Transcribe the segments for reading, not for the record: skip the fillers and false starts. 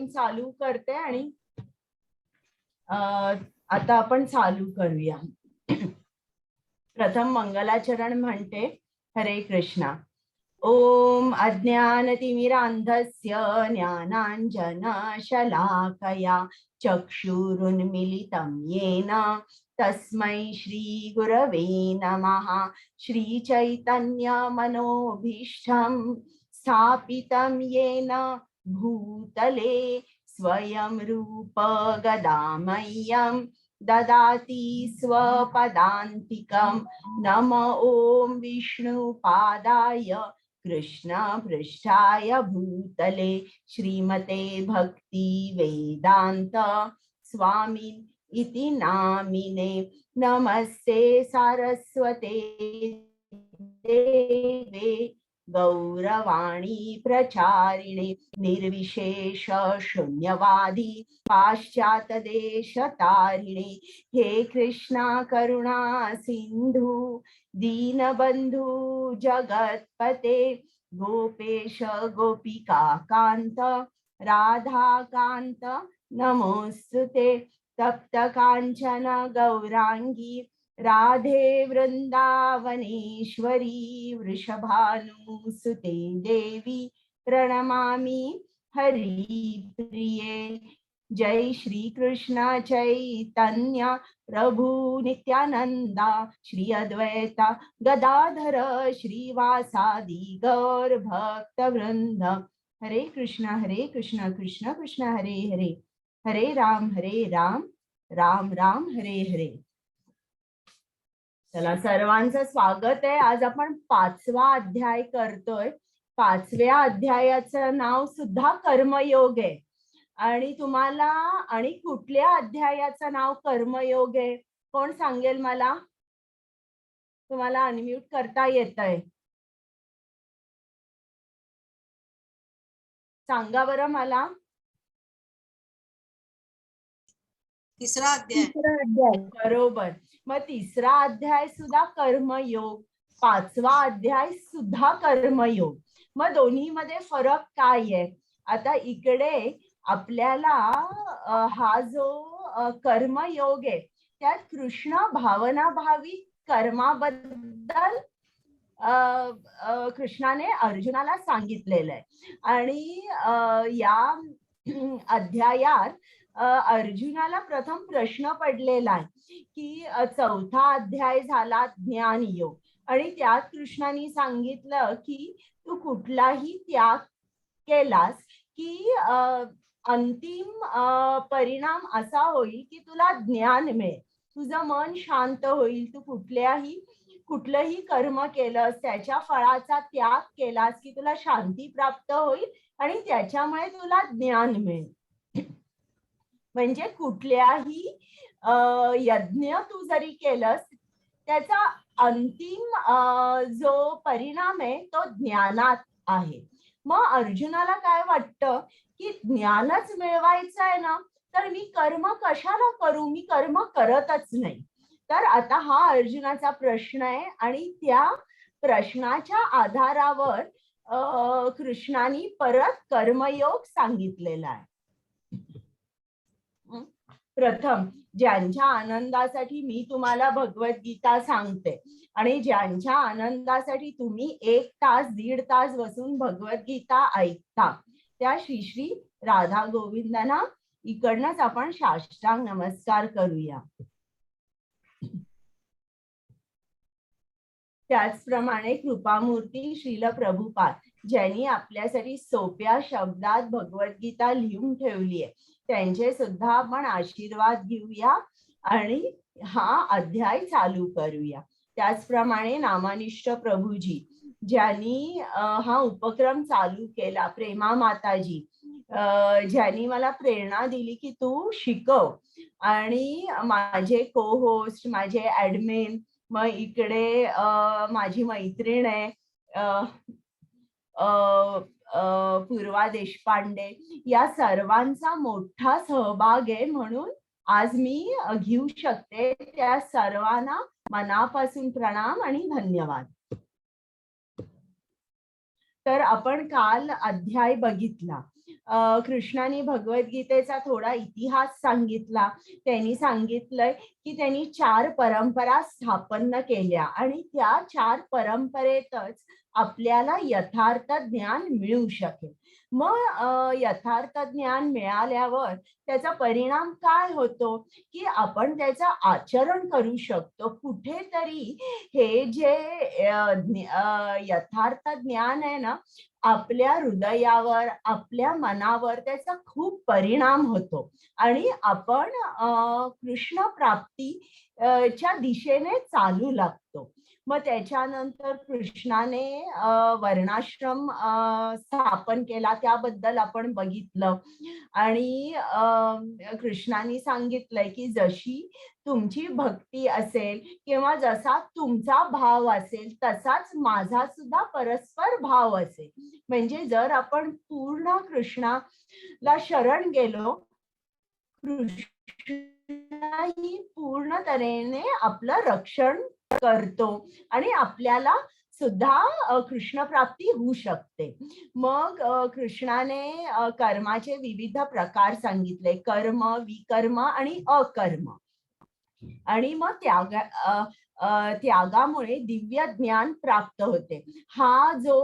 चालू करते आणि आता आपण चालू करूया. प्रथम मंगलाचरण म्हणते. हरे कृष्णा. ओम अज्ञानतिमिरान्धस्य ज्ञानाञ्जनशलाकया चक्षुरुन्मीलितं येन तस्मै श्री गुरवे नमः. श्रीचैतन्यमनोभीष्टं स्थापितं येन भूतले स्वयं रूप गदामह्यं ददाति स्वपदान्तिकं. नम ओं विष्णुपादाय कृष्ण पृष्ठाय भूतले श्रीमते भक्ति वेदांत स्वामी इति नामिने. नमस्ते सारस्वते देवे गौरवाणी प्रचारिणे निर्विशेष शून्यवादी पाश्चात्य देश तारिणे. हे कृष्णा करुणा सिंधु दीनबंधु जगतपते गोपेश गोपिका कांत राधा कांत नमोस्तुते. तप्त कांचन गौरांगी राधे वृंदावनेश्वरी वृषभानुसुते देवी प्रणमामि हरिप्रिये. जय श्री कृष्ण चैतन्य प्रभु नित्यानंदा श्री अद्वैता गदाधर श्रीवासादि गौर भक्त वृंद. हरे कृष्ण कृष्ण कृष्ण हरे हरे हरे राम राम राम हरे हरे. चला, सर्वांचं स्वागत आहे. आज आपण 5वा अध्याय करतोय. 5व्या अध्यायाचं नाव सुद्धा कर्मयोग आहे. आणि तुम्हाला आणि कुठल्या अध्यायाचं नाव कर्मयोग आहे कोण सांगेल मला? तुम्हाला अनम्यूट करता येतंय? सांगा बरं मला. 3रा अध्याय. बरोबर. मग 3रा अध्याय सुद्धा कर्मयोग, 5वा अध्याय सुद्धा कर्मयोग. मग दोन्ही मध्ये फरक काय आहे? आता इकडे आपल्याला हा जो कर्मयोग आहे त्यात कृष्ण भावनाभावी कर्माबद्दल कृष्णाने अर्जुनाला सांगितलेलं आहे. आणि या अध्यायात अर्जुनाला प्रथम प्रश्न पडलेला आहे की 4था अध्याय झाला ज्ञानयोग आणि त्यात कृष्णाने सांगितलं की तू कुठलाही त्याग केलास की अंतिम परिणाम असा होईल की तुला ज्ञान मिळेल, तुझं मन शांत होईल. तू कुठलंही कर्म केलंस त्याच्या फळाचा त्याग केलास की तुला शांती प्राप्त होईल आणि त्याच्यामुळे तुला ज्ञान मिळेल. म्हणजे कुठल्याही यज्ञ तू जरी केलंस त्याचा अंतिम जो परिणाम आहे तो ज्ञानात आहे. मग अर्जुनाला काय वाटतं की ज्ञानच मिळवायचं आहे ना, तर मी कर्म कशाला करू, मी कर्म करतच नाही. तर आता हा अर्जुनाचा प्रश्न आहे आणि त्या प्रश्नाच्या आधारावर कृष्णाने परत कर्मयोग सांगितलेला आहे. प्रथम, ज्यांच्या आनंदासाठी मी तुम्हाला भगवद्गीता सांगते आणि ज्यांच्या आनंदासाठी तुम्ही 1 तास 1.5 तास बसून भगवद्गीता ऐकता त्या श्री श्री राधा गोविंदांना इकडनंच आपण साष्टांग नमस्कार करूया. त्याचप्रमाणे कृपामूर्ती श्रील प्रभुपाद ज्यांनी आपल्यासाठी सोप्या शब्दात भगवद्गीता लिहून ठेवली आहे त्यांचे सुद्धा आपण आशीर्वाद घेऊया आणि हा अध्याय चालू करूया. त्याचप्रमाणे नामानिष्ठ प्रभूजी ज्यांनी हा उपक्रम चालू केला, प्रेमा माताजी ज्यांनी मला प्रेरणा दिली की तू शिकव, आणि माझे को होस्ट, माझे ऍडमिन, मग इकडे माझी मैत्रीण आहे पूर्वा देशपांडे, या सर्वांचा मोठा सहभाग आहे म्हणून आज मी घेऊ शकते. त्या सर्वांना मनापासून प्रणाम आणि धन्यवाद. तर आपण काल अध्याय बघितला कृष्णाने भगवद्गीतेचा थोडा इतिहास सांगितला. त्यांनी सांगितलंय की त्यांनी 4 परंपरा स्थापन केल्या आणि त्या 4 परंपरेतच आपल्याला यथार्थ ज्ञान मिळू शकेल. मग यथार्थ ज्ञान मिळाल्यावर त्याचा परिणाम काय होतो की आपण त्याचं आचरण करू शकतो. कुठेतरी हे जे यथार्थ ज्ञान आहे ना, आपल्या हृदयावर, आपल्या मनावर त्याचा खूप परिणाम होतो आणि आपण कृष्ण प्राप्ती च्या दिशेने चालू लागतो. मग त्याच्यानंतर कृष्णाने वर्णाश्रम स्थापन केला, त्याबद्दल आपण बघितलं. आणि कृष्णाने सांगितलंय की जशी तुमची भक्ती असेल किंवा जसा तुमचा भाव असेल तसाच माझा सुद्धा परस्पर भाव असेल. म्हणजे जर आपण पूर्ण कृष्णाला शरण गेलो, कृष्णही पूर्ण तऱ्हेने आपलं रक्षण करतो आणि आपल्याला सुद्धा कृष्ण प्राप्ती होऊ शकते. मग कृष्णाने कर्माचे विविध प्रकार सांगितले, कर्म, विकर्म आणि अकर्म. आणि मग त्यागामुळे दिव्य ज्ञान प्राप्त होते. हा जो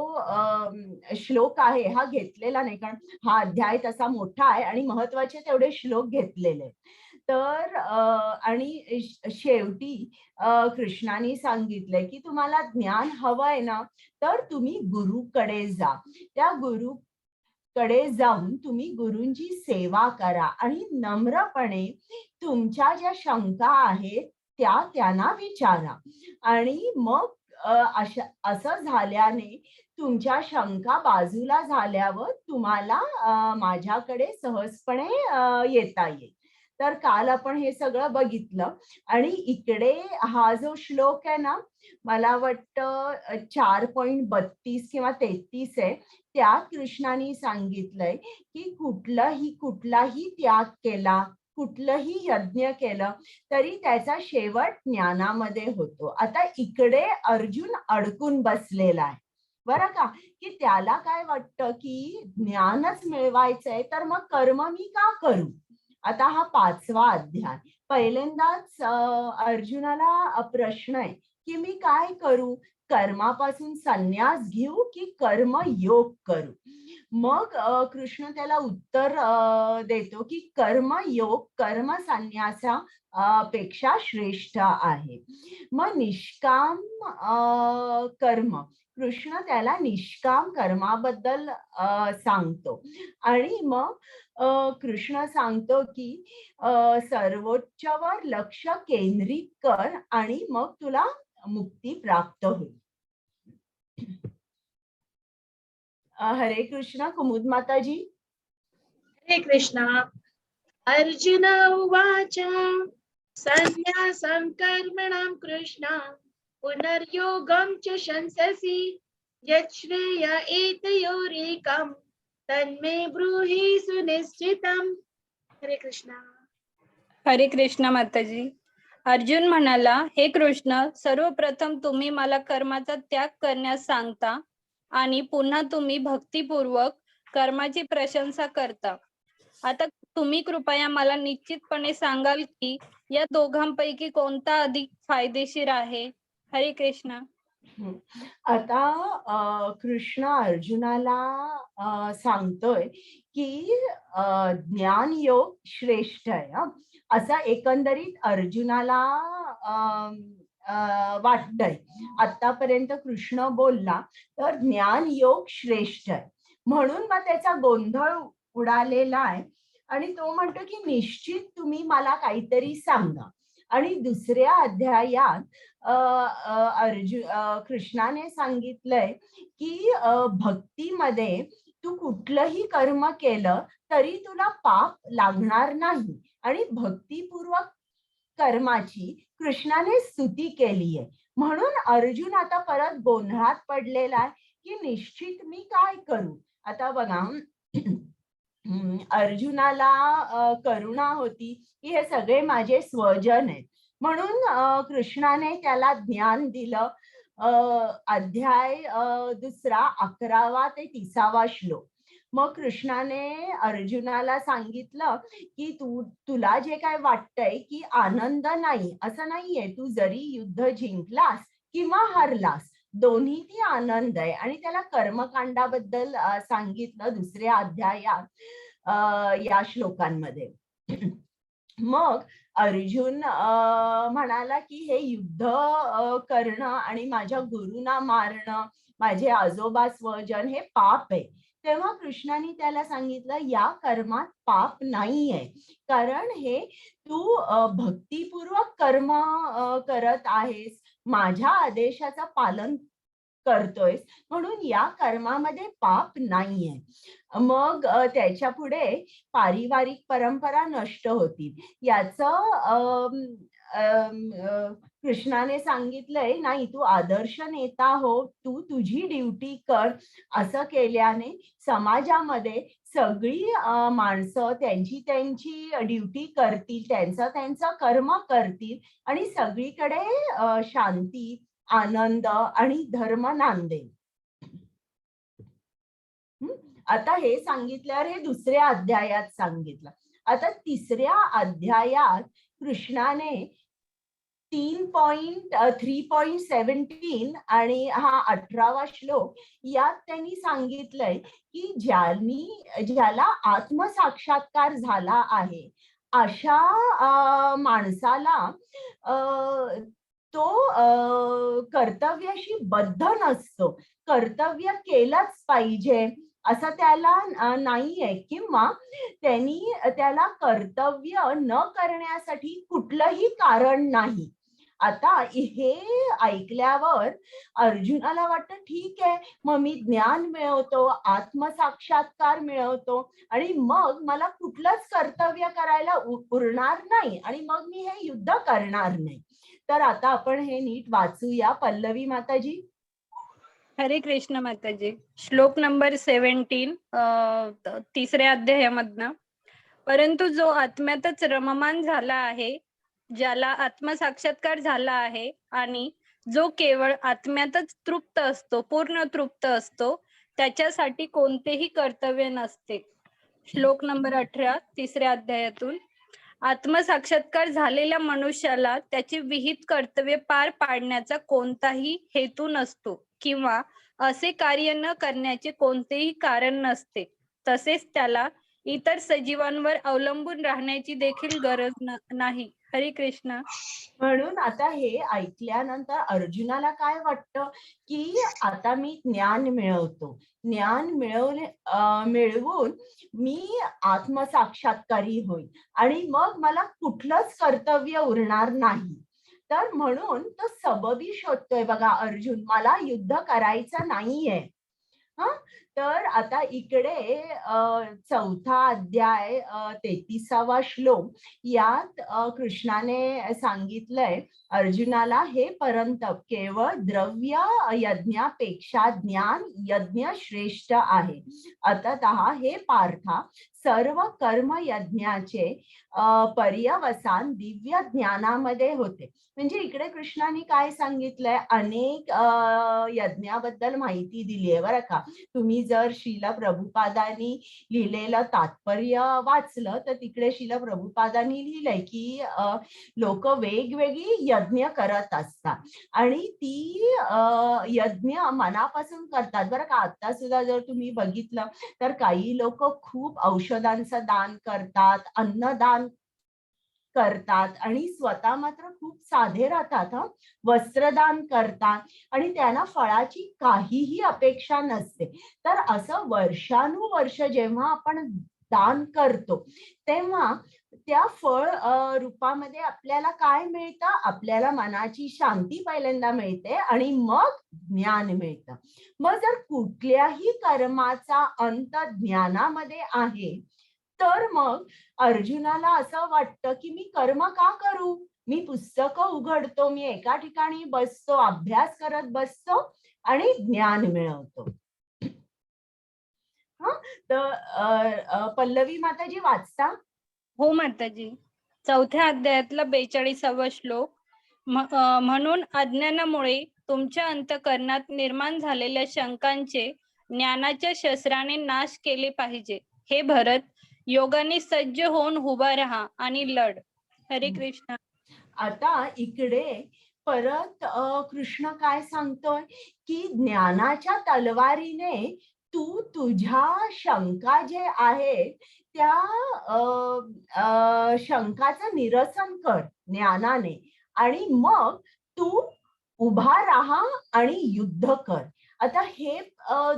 श्लोक आहे हा घेतलेला नाही, कारण हा अध्याय तसा मोठा आहे आणि महत्वाचे तेवढे श्लोक घेतलेले. तर आणि शेवटी कृष्णाने सांगितलंय की तुम्हाला ज्ञान हवंय ना, तर तुम्ही गुरुकडे जा. त्या गुरुकडे जाऊन तुम्ही गुरूंची सेवा करा आणि नम्रपणे तुमच्या ज्या शंका आहेत त्या त्यांना विचारा. आणि मग असं झाल्याने तुमच्या शंका बाजूला झाल्यावर तुम्हाला माझ्याकडे सहजपणे येता येईल. तर काल आपण हे सगळं बघितलं आणि इकडे हा जो श्लोक आहे ना, मला वाटतं 4.32 किंवा 33 आहे. त्यात कृष्णाने सांगितलंय की कुठलाही त्याग केला, कुठलंही यज्ञ केलं तरी त्याचा शेवट ज्ञानामध्ये होतो. आता इकडे अर्जुन अडकून बसलेला आहे बरं का, की त्याला काय वाटतं की ज्ञानच मिळवायचंय तर मग कर्म मी का करू. आता हा 5वा अध्याय. पहिल्यांदाच अर्जुनाला प्रश्न आहे की मी काय करू, कर्मापासून संन्यास घेऊ की कर्म योग करू. मग कृष्ण त्याला उत्तर देतो की कर्मयोग कर्म संन्यासा पेक्षा श्रेष्ठ आहे. मग निष्काम कर्म, कृष्ण त्याला निष्काम कर्माबद्दल सांगतो. आणि मग कृष्ण सांगतो की सर्वोच्चवर लक्ष केंद्रित कर आणि मग तुला मुक्ती प्राप्त होईल. हरे कृष्ण. कुमुद माताजी. हरे कृष्णा. अर्जुन उवाच संन्यासं कर्मणां कृष्ण पुनर्योगं च शंससि यच्छ्रेय एतयोरेकं तन्मे ब्रूहि सुनिश्चितम्. हरे कृष्णा. हरे कृष्ण माताजी. अर्जुन म्हणाला, हे कृष्ण, सर्वप्रथम तुम्ही मला कर्माचा त्याग करण्यास सांगता आणि पुन्हा तुम्ही भक्तिपूर्वक कर्माची प्रशंसा करता. आता तुम्ही कृपया मला निश्चितपणे सांगाल की या दोघांपैकी कोणता अधिक फायदेशीर आहे. हरे कृष्ण. आता कृष्ण अर्जुनाला सांगतोय की ज्ञान योग श्रेष्ठ आहे. असं एकंदरीत अर्जुनाला वाटतंय. आतापर्यंत कृष्ण बोलला तर ज्ञान योग श्रेष्ठ आहे म्हणून मग त्याचा गोंधळ उडालेला आहे आणि तो म्हणतो की निश्चित तुम्ही मला काहीतरी सांगा. आणि दुसऱ्या अध्यायात कृष्णाने सांगितलंय की भक्तीमध्ये तू कुठलंही कर्म केलं तरी तुला पाप लागणार नाही आणि भक्तिपूर्वक कर्माची कृष्णाने स्तुती केली आहे. म्हणून अर्जुन आता परत गोंधळात पडलेला आहे की निश्चित मी काय करू. आता बघा, अर्जुनाला करुणा होती की हे सगळे माझे स्वजन आहेत म्हणून कृष्णाने त्याला ज्ञान दिलं. अध्याय दुसरा 11वा ते 30वा श्लोक. मग कृष्णाने अर्जुनाला सांगितलं की तुला जे काय वाटतंय की आनंद नाही, असं नाहीये. तू जरी युद्ध जिंकलास किंवा हारलास, दोन्ही ती आनंद आहे. आणि त्याला कर्मकांडाबद्दल सांगितलं दुसऱ्या अध्यायात या श्लोकांमध्ये. मग अर्जुन म्हणाला की हे युद्ध करणं आणि माझ्या गुरुना मारणं, माझे आजोबा स्वजन, हे पाप आहे. तेव्हा कृष्णाने त्याला सांगितलं या कर्मात पाप नाहीये, कारण हे तू भक्तिपूर्वक कर्म करत आहेस, माझ्या आदेशाचं पालन करतोय, म्हणून या कर्मामध्ये पाप नाहीये. मग त्याच्या पुढे पारिवारिक परंपरा नष्ट होतील याचं कृष्णाने सांगितलंय, नाही तू आदर्श नेता हो, तू तुझी ड्युटी कर. असं केल्याने समाजामध्ये सगळी माणसं त्यांची त्यांची ड्युटी करतील, त्यांचं कर्म करतील आणि सगळीकडे शांती, आनंद आणि धर्म नांदेल. आता हे सांगितल्यावर हे दुसऱ्या अध्यायात सांगितलं. आता तिसऱ्या अध्यायात कृष्णाने 3.3.17 आणि हा 18वा श्लोक यात त्यांनी सांगितलंय की ज्याला आत्मसाक्षात्कार झाला आहे अशा माणसाला तो कर्तव्याशी बद्ध नसतो, कर्तव्य केलंच पाहिजे असं त्याला नाहीये, किंवा त्याला कर्तव्य न करण्यासाठी कुठलंही कारण नाही. आता हे ऐकल्यावर अर्जुनाला वाटतं ठीक आहे, मग मी ज्ञान मिळवतो, आत्मसाक्षात्कार मिळवतो आणि मग मला कुठलंच कर्तव्य करायला उरणार नाही आणि मग मी हे युद्ध करणार नाही. तर आता आपण हे नीट वाचूया. पल्लवी माताजी. हरे कृष्ण माताजी. श्लोक नंबर 17 तिसऱ्या अध्यायामधनं. परंतु जो आत्म्यातच रममान झाला आहे, ज्याला आत्मसाक्षात्कार झाला आहे आणि जो केवळ आत्म्यातच तृप्त असतो, पूर्ण तृप्त असतो, त्याच्यासाठी कोणतेही कर्तव्य नसते. श्लोक नंबर 18 तिसऱ्या अध्यायातून. आत्मसाक्षात्कार झालेल्या मनुष्याला त्याची विहित कर्तव्य पार पाडण्याचा कोणताही हेतू नसतो किंवा असे कार्य न करण्याचे कोणतेही कारण नसते. तसेच त्याला इतर सजीवांवर अवलंबून राहण्याची देखील गरज नाही. हरे कृष्ण. म्हणून आता हे ऐकल्यानंतर अर्जुनाला काय वाटतं की आता मी ज्ञान मिळवतो, ज्ञान मिळवून मी आत्मसाक्षात्कारी होईल आणि मग मला कुठलंच कर्तव्य उरणार नाही. तर म्हणून तो सबबी शोधतोय बघा अर्जुन, मला युद्ध करायचं नाहीये. तर आता इकडे चौथा अध्याय 33वा श्लोक यात कृष्णाने सांगितलंय अर्जुनाला, हे परंतप केवळ द्रव्य यज्ञापेक्षा ज्ञान यज्ञ श्रेष्ठ आहे. अतः हे पार्था, सर्व कर्म यज्ञाचे पर्यवसान दिव्य ज्ञानामध्ये होते. म्हणजे इकडे कृष्णाने काय सांगितलंय, अनेक यज्ञाबद्दल माहिती दिली आहे बरं का. तुम्ही जर श्रील प्रभुपादांनी लिहिलेलं तात्पर्य वाचलं तर तिकडे श्रील प्रभुपादांनी लिहिलंय की लोक वेगवेगळी यज्ञ करत असतात आणि ती यज्ञ मनापासून करतात बरं का. आता सुद्धा जर तुम्ही बघितलं तर काही लोक खूप औषधांचं दान करतात, अन्नदान करतात आणि स्वतः मात्र खूप साधे राहतात. वस्त्रदान करतात आणि त्यांना फळाची काहीही अपेक्षा नसते. तर असं वर्षानुवर्ष जेव्हा आपण दान करतो तेव्हा त्या फळ रूपामध्ये आपल्याला काय मिळतं, आपल्याला मनाची शांती पहिल्यांदा मिळते आणि मग ज्ञान मिळतं. मग जर कुठल्याही कर्माचा अंत ज्ञानामध्ये आहे तर मग अर्जुनाला असं वाटतं की मी कर्म का करू, मी पुस्तकं उघडतो, मी एका ठिकाणी बसतो, अभ्यास करत बसतो आणि ज्ञान मिळवतो. तर पल्लवी माताजी वाचता. हो माताजी. चौथ्या अध्यायातला 42वा श्लोक. म्हणून अज्ञानामुळे तुमच्या अंतःकरणात निर्माण झालेल्या शंकांचे ज्ञानाच्या शस्त्राने नाश केले पाहिजे. हे भरत, योगाने सज्ज होऊन उभा राहा आणि लढ. हरे कृष्ण. आता इकडे परत कृष्ण काय सांगतोय की ज्ञानाच्या तलवारीने तू तुझ्या शंका जे आहे त्या शंकाचं निरसन कर ज्ञानाने, आणि मग तू उभा राहा आणि युद्ध कर. आता हे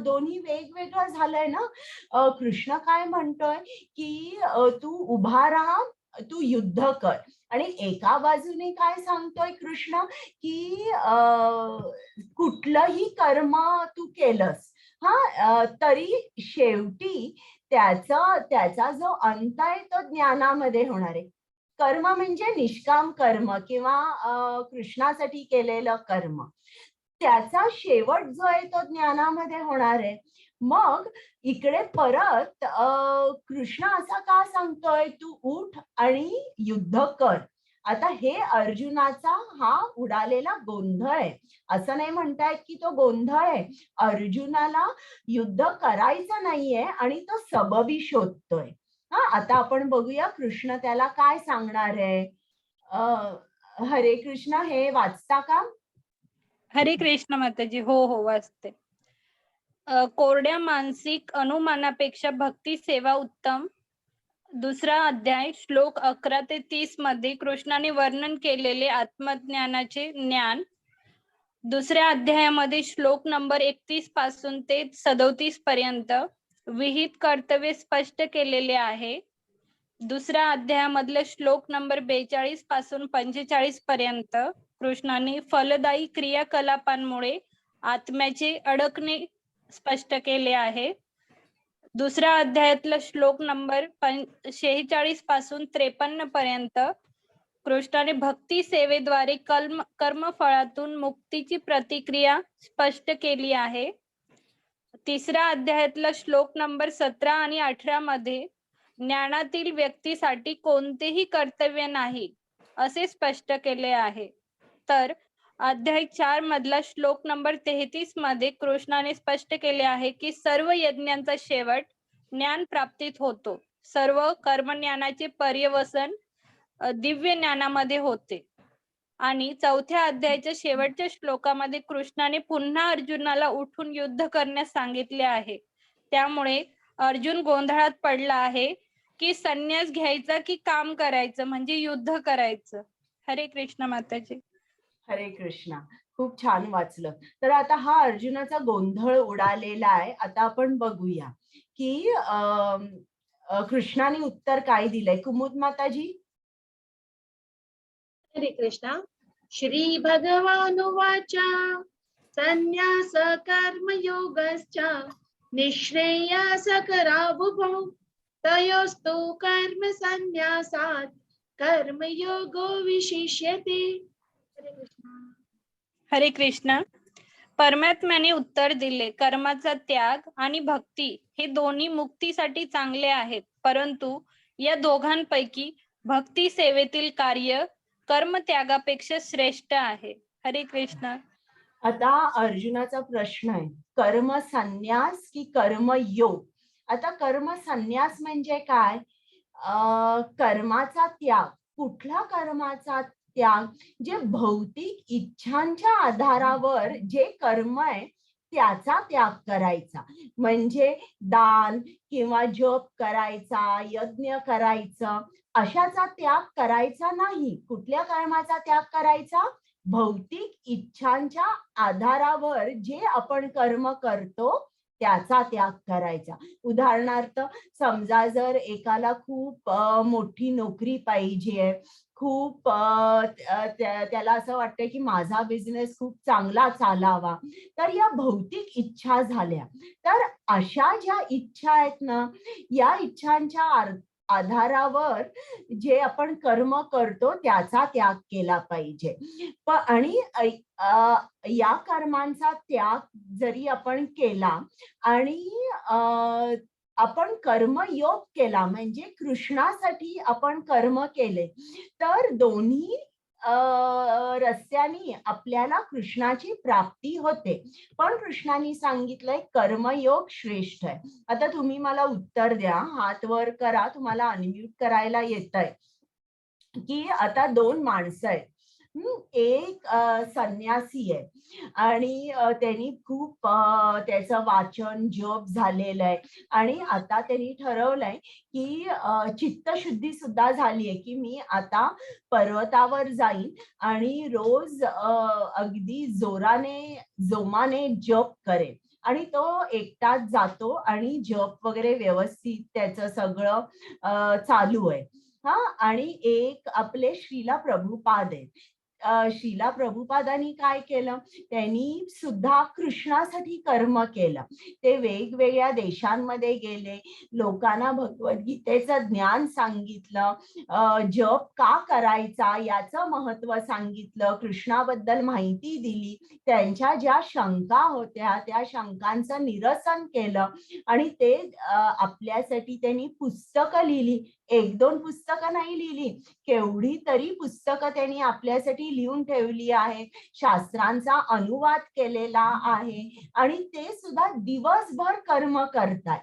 दोन्ही वेगवेगळं झालंय ना. कृष्ण काय म्हणतोय की तू उभा राहा, तू युद्ध कर, आणि एका बाजूने काय सांगतोय कृष्ण की कुठलंही कर्म तू केलंस तरी शेवटी त्याचा जो अंत आहे तो ज्ञानामध्ये होणार आहे. कर्म म्हणजे निष्काम कर्म किंवा कृष्णासाठी केलेलं कर्म, त्याचा शेवट जो आहे तो ज्ञानामध्ये होणार आहे. मग इकडे परत कृष्ण असा का सांगतोय तू उठ आणि युद्ध कर. आता हे अर्जुनाचा हा उडालेला गोंधळ आहे. असं नाही म्हणतायत की तो गोंधळ आहे. अर्जुनाला युद्ध करायचं नाहीये आणि तो सबबी शोधतोय. आता आपण बघूया कृष्ण त्याला काय सांगणार आहे. हरे कृष्ण, हे वाचता का? हरे कृष्ण माताजी. हो वाचते. कोरड्या मानसिक अनुमानापेक्षा भक्ती सेवा उत्तम. दुसरा अध्याय श्लोक 11 ते 30 मध्ये कृष्णाने वर्णन केलेले आत्मज्ञानाचे ज्ञान. दुसऱ्या अध्यायामध्ये श्लोक नंबर 31 पासून ते 37 पर्यंत विहित कर्तव्य स्पष्ट केलेले आहे. दुसऱ्या अध्यायामधले श्लोक नंबर 42 पासून 45 पर्यंत कृष्णाने फलदायी क्रियाकलापांमुळे आत्म्याचे अडकणे स्पष्ट केले आहे. दुसऱ्या अध्यायातला श्लोक नंबर 46 पासून 53 पर्यंत कृष्णाने भक्ती सेवेद्वारे कर्मफळातून मुक्तीची प्रतिक्रिया स्पष्ट केली आहे. तिसऱ्या अध्यायातला श्लोक नंबर 17 आणि 18 मध्ये ज्ञानातील व्यक्तीसाठी कोणतेही कर्तव्य नाही असे स्पष्ट केले आहे. तर अध्याय 4 मधला श्लोक नंबर 33 मध्ये कृष्णाने स्पष्ट केले आहे की सर्व यज्ञांचा शेवट ज्ञान प्राप्तीत होतो. सर्व कर्मज्ञानाचे पर्यवसन दिव्य ज्ञानामध्ये होते. आणि चौथ्या अध्यायाच्या शेवटच्या श्लोकामध्ये कृष्णाने पुन्हा अर्जुनाला उठून युद्ध करण्यास सांगितले आहे. त्यामुळे अर्जुन गोंधळात पडला आहे की संन्यास घ्यायचा की काम करायचं, म्हणजे युद्ध करायचं. हरे कृष्ण माताजी. हरे कृष्णा, खूप छान वाचलं. तर आता हा अर्जुनाचा गोंधळ उडालेला आहे. आता आपण बघूया की कृष्णाने उत्तर काय दिलंय. कुमुद माताजी. हरे कृष्ण. श्री भगवानुवाच संन्यास कर्मयोगश्च निःश्रेयसकरावुभौ तयोस्तु कर्म संन्यासात् कर्मयोगो विशिष्यते. हरे कृष्ण. हरे कृष्ण. परमात्म्याने उत्तर दिले, कर्माचा त्याग आणि भक्ती हे दोन्ही मुक्तीसाठी चांगले आहेत, परंतु या दोघांपैकी भक्ती सेवेतील कार्य कर्मत्यागापेक्षा श्रेष्ठ आहे. हरे कृष्ण. आता अर्जुनाचा प्रश्न आहे, कर्म संन्यास की कर्मयोग. आता कर्म संन्यास म्हणजे काय. कर्माचा त्याग. कुठला कर्माचा त्याग. जे भौतिक इच्छांच्या आधारावर जे कर्म आहे त्याचा त्याग करायचा. म्हणजे दान किंवा जप करायचा, यज्ञ करायचं, अशाचा त्याग करायचा नाही. कुठल्या कर्माचा त्याग करायचा. भौतिक इच्छांच्या आधारावर जे आपण कर्म करतो त्याचा त्याग करायचा. उदाहरणार्थ समजा जर एकाला खूप मोठी नोकरी पाहिजे, खूप त्याला असं वाटतं की माझा बिझनेस खूप चांगला चालावा, तर या भौतिक इच्छा झाल्या. तर अशा ज्या इच्छा आहेत ना, या इच्छांच्या आधारावर जे आपण कर्म करतो त्याचा त्याग केला पाहिजे. आणि या कर्मांचा त्याग जरी आपण केला आणि आपण कर्मयोग केला, म्हणजे कृष्णासाठी आपण कर्म केले, तर दोन्ही रस्त्याने आपल्याला कृष्णाची प्राप्ती होते. पण कृष्णाने सांगितलंय कर्मयोग श्रेष्ठ आहे. आता तुम्ही मला उत्तर द्या, हात वर करा, तुम्हाला अनम्यूट करायला येतंय की आता दोन माणसं आहेत. एक संन्यासी आहे आणि त्यांनी खूप त्याचं वाचन जप झालेलं आहे आणि आता त्यांनी ठरवलंय की चित्तशुद्धी सुद्धा झालीये की मी आता पर्वतावर जाईन आणि रोज अगदी जोमाने जप करेन. आणि तो एकटाच जातो आणि जप वगैरे व्यवस्थित त्याचं सगळं चालू आहे. आणि एक आपले श्रीला प्रभुपाद आहेत. श्रीला प्रभुपादांनी काय केलं, त्यांनी सुद्धा कृष्णासाठी कर्म केलं. ते वेगवेगळ्या देशांमध्ये गेले, लोकांना भगवद्गीतेचं ज्ञान सांगितलं, जप का करायचा याचं महत्व सांगितलं, कृष्णाबद्दल माहिती दिली, त्यांच्या ज्या शंका होत्या त्या शंकांचं निरसन केलं आणि ते आपल्यासाठी त्यांनी पुस्तकं लिहिली. एक दोन पुस्तकं नाही लिहिली, केवढी तरी पुस्तकं त्यांनी आपल्यासाठी लिहून ठेवली आहे, शास्त्रांचा अनुवाद केलेला आहे आणि ते सुद्धा दिवसभर कर्म करतात.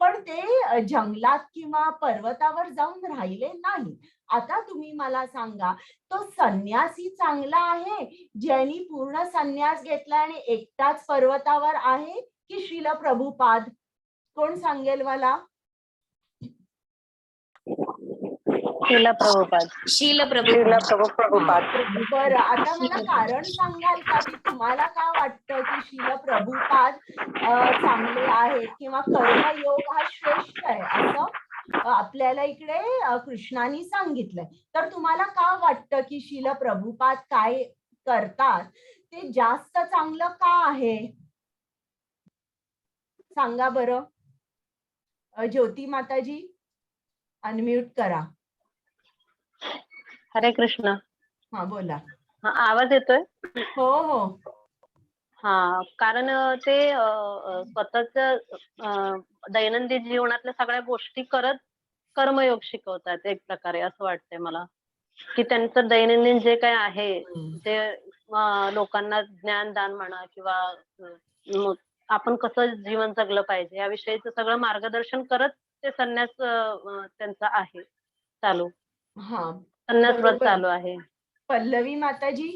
पण ते जंगलात किंवा पर्वतावर जाऊन राहिले नाही. आता तुम्ही मला सांगा, तो संन्यासी चांगला आहे ज्यांनी पूर्ण संन्यास घेतला आणि एकटाच पर्वतावर आहे, की श्रील प्रभुपाद? कोण सांगेल मला? शील प्रभुपाद. शील प्रभुपाद. बरं, आता मला कारण सांगाल का की तुम्हाला काय वाटतं की शील प्रभुपाद चांगले आहेत किंवा कर्मयोग हा श्रेष्ठ आहे असं आपल्याला इकडे कृष्णाने सांगितलंय. तर तुम्हाला काय वाटतं की शील प्रभुपाद काय करतात ते जास्त चांगलं का आहे? सांगा बरं. ज्योती माताजी अनम्यूट करा. हरे कृष्ण. हा बोला. हा, आवाज येतोय? हो हो. हा, कारण ते स्वतःच दैनंदिन जीवनातल्या सगळ्या गोष्टी करत कर्मयोग शिकवतात एक प्रकारे, असं वाटतंय मला की त्यांचं दैनंदिन जे काय आहे ते लोकांना ज्ञानदान म्हणा किंवा आपण कसं जीवन जगलं पाहिजे या विषयीचं सगळं मार्गदर्शन करत ते संन्यास त्यांचा आहे चालू. हा, संन्यास व्रत बरोबर. चालू आहे. पल्लवी माताजी.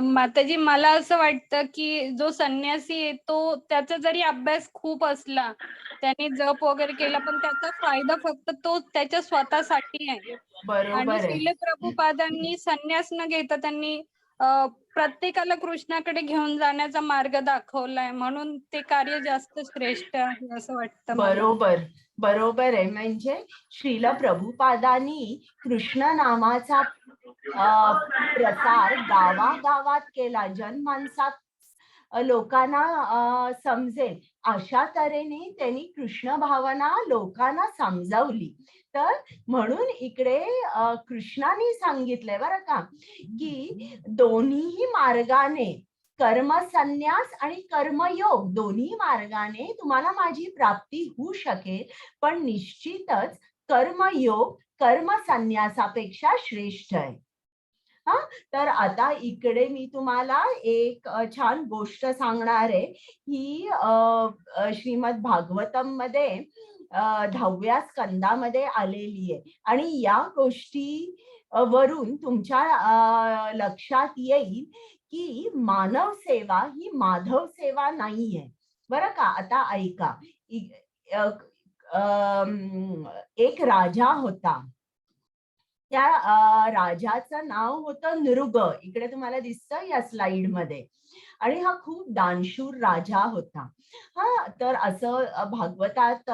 माताजी, मला असं वाटतं की जो संन्यासी आहे तो त्याचा जरी अभ्यास खूप असला, त्याने जप वगैरे केला, पण त्याचा फायदा फक्त तो त्याच्या स्वतःसाठी आहे. बरोबर आणि आहे. श्रील प्रभुपादांनी संन्यास न घेता त्यांनी प्रत्येकाला कृष्णाकडे घेऊन जाण्याचा मार्ग दाखवलाय, म्हणून ते कार्य जास्त श्रेष्ठ आहे असं वाटतं मला. बरोबर बरोबर आहे. म्हणजे श्रील प्रभुपादांनी कृष्ण नामाचा प्रसार गावागावात केला, जनमानसात लोकांना समजेल अशा तऱ्हेने त्यांनी कृष्ण भावना लोकांना समजावली. तर म्हणून इकडे कृष्णाने सांगितलंय बरं का की दोन्ही मार्गाने कर्मसन्यास आणि कर्मयोग दोन्ही मार्गाने तुम्हाला माझी प्राप्ती होऊ शकेल, पण निश्चितच कर्मयोग कर्मसन्यासापेक्षा श्रेष्ठ आहे. तर आता इकडे मी तुम्हाला एक छान गोष्ट सांगणार आहे. ही श्रीमद भागवतम मध्ये 10व्या स्कंदामध्ये आलेली आहे आणि या गोष्टी वरून तुमच्या लक्षात येईल की मानव सेवा ही माधव सेवा नाहीये बरं का. आता ऐका. एक राजा होता. त्या राजाचं नाव होतं नृग. इकडे तुम्हाला दिसतं या स्लाइड मध्ये. आणि हा खूप दानशूर राजा होता. तर असं भागवतात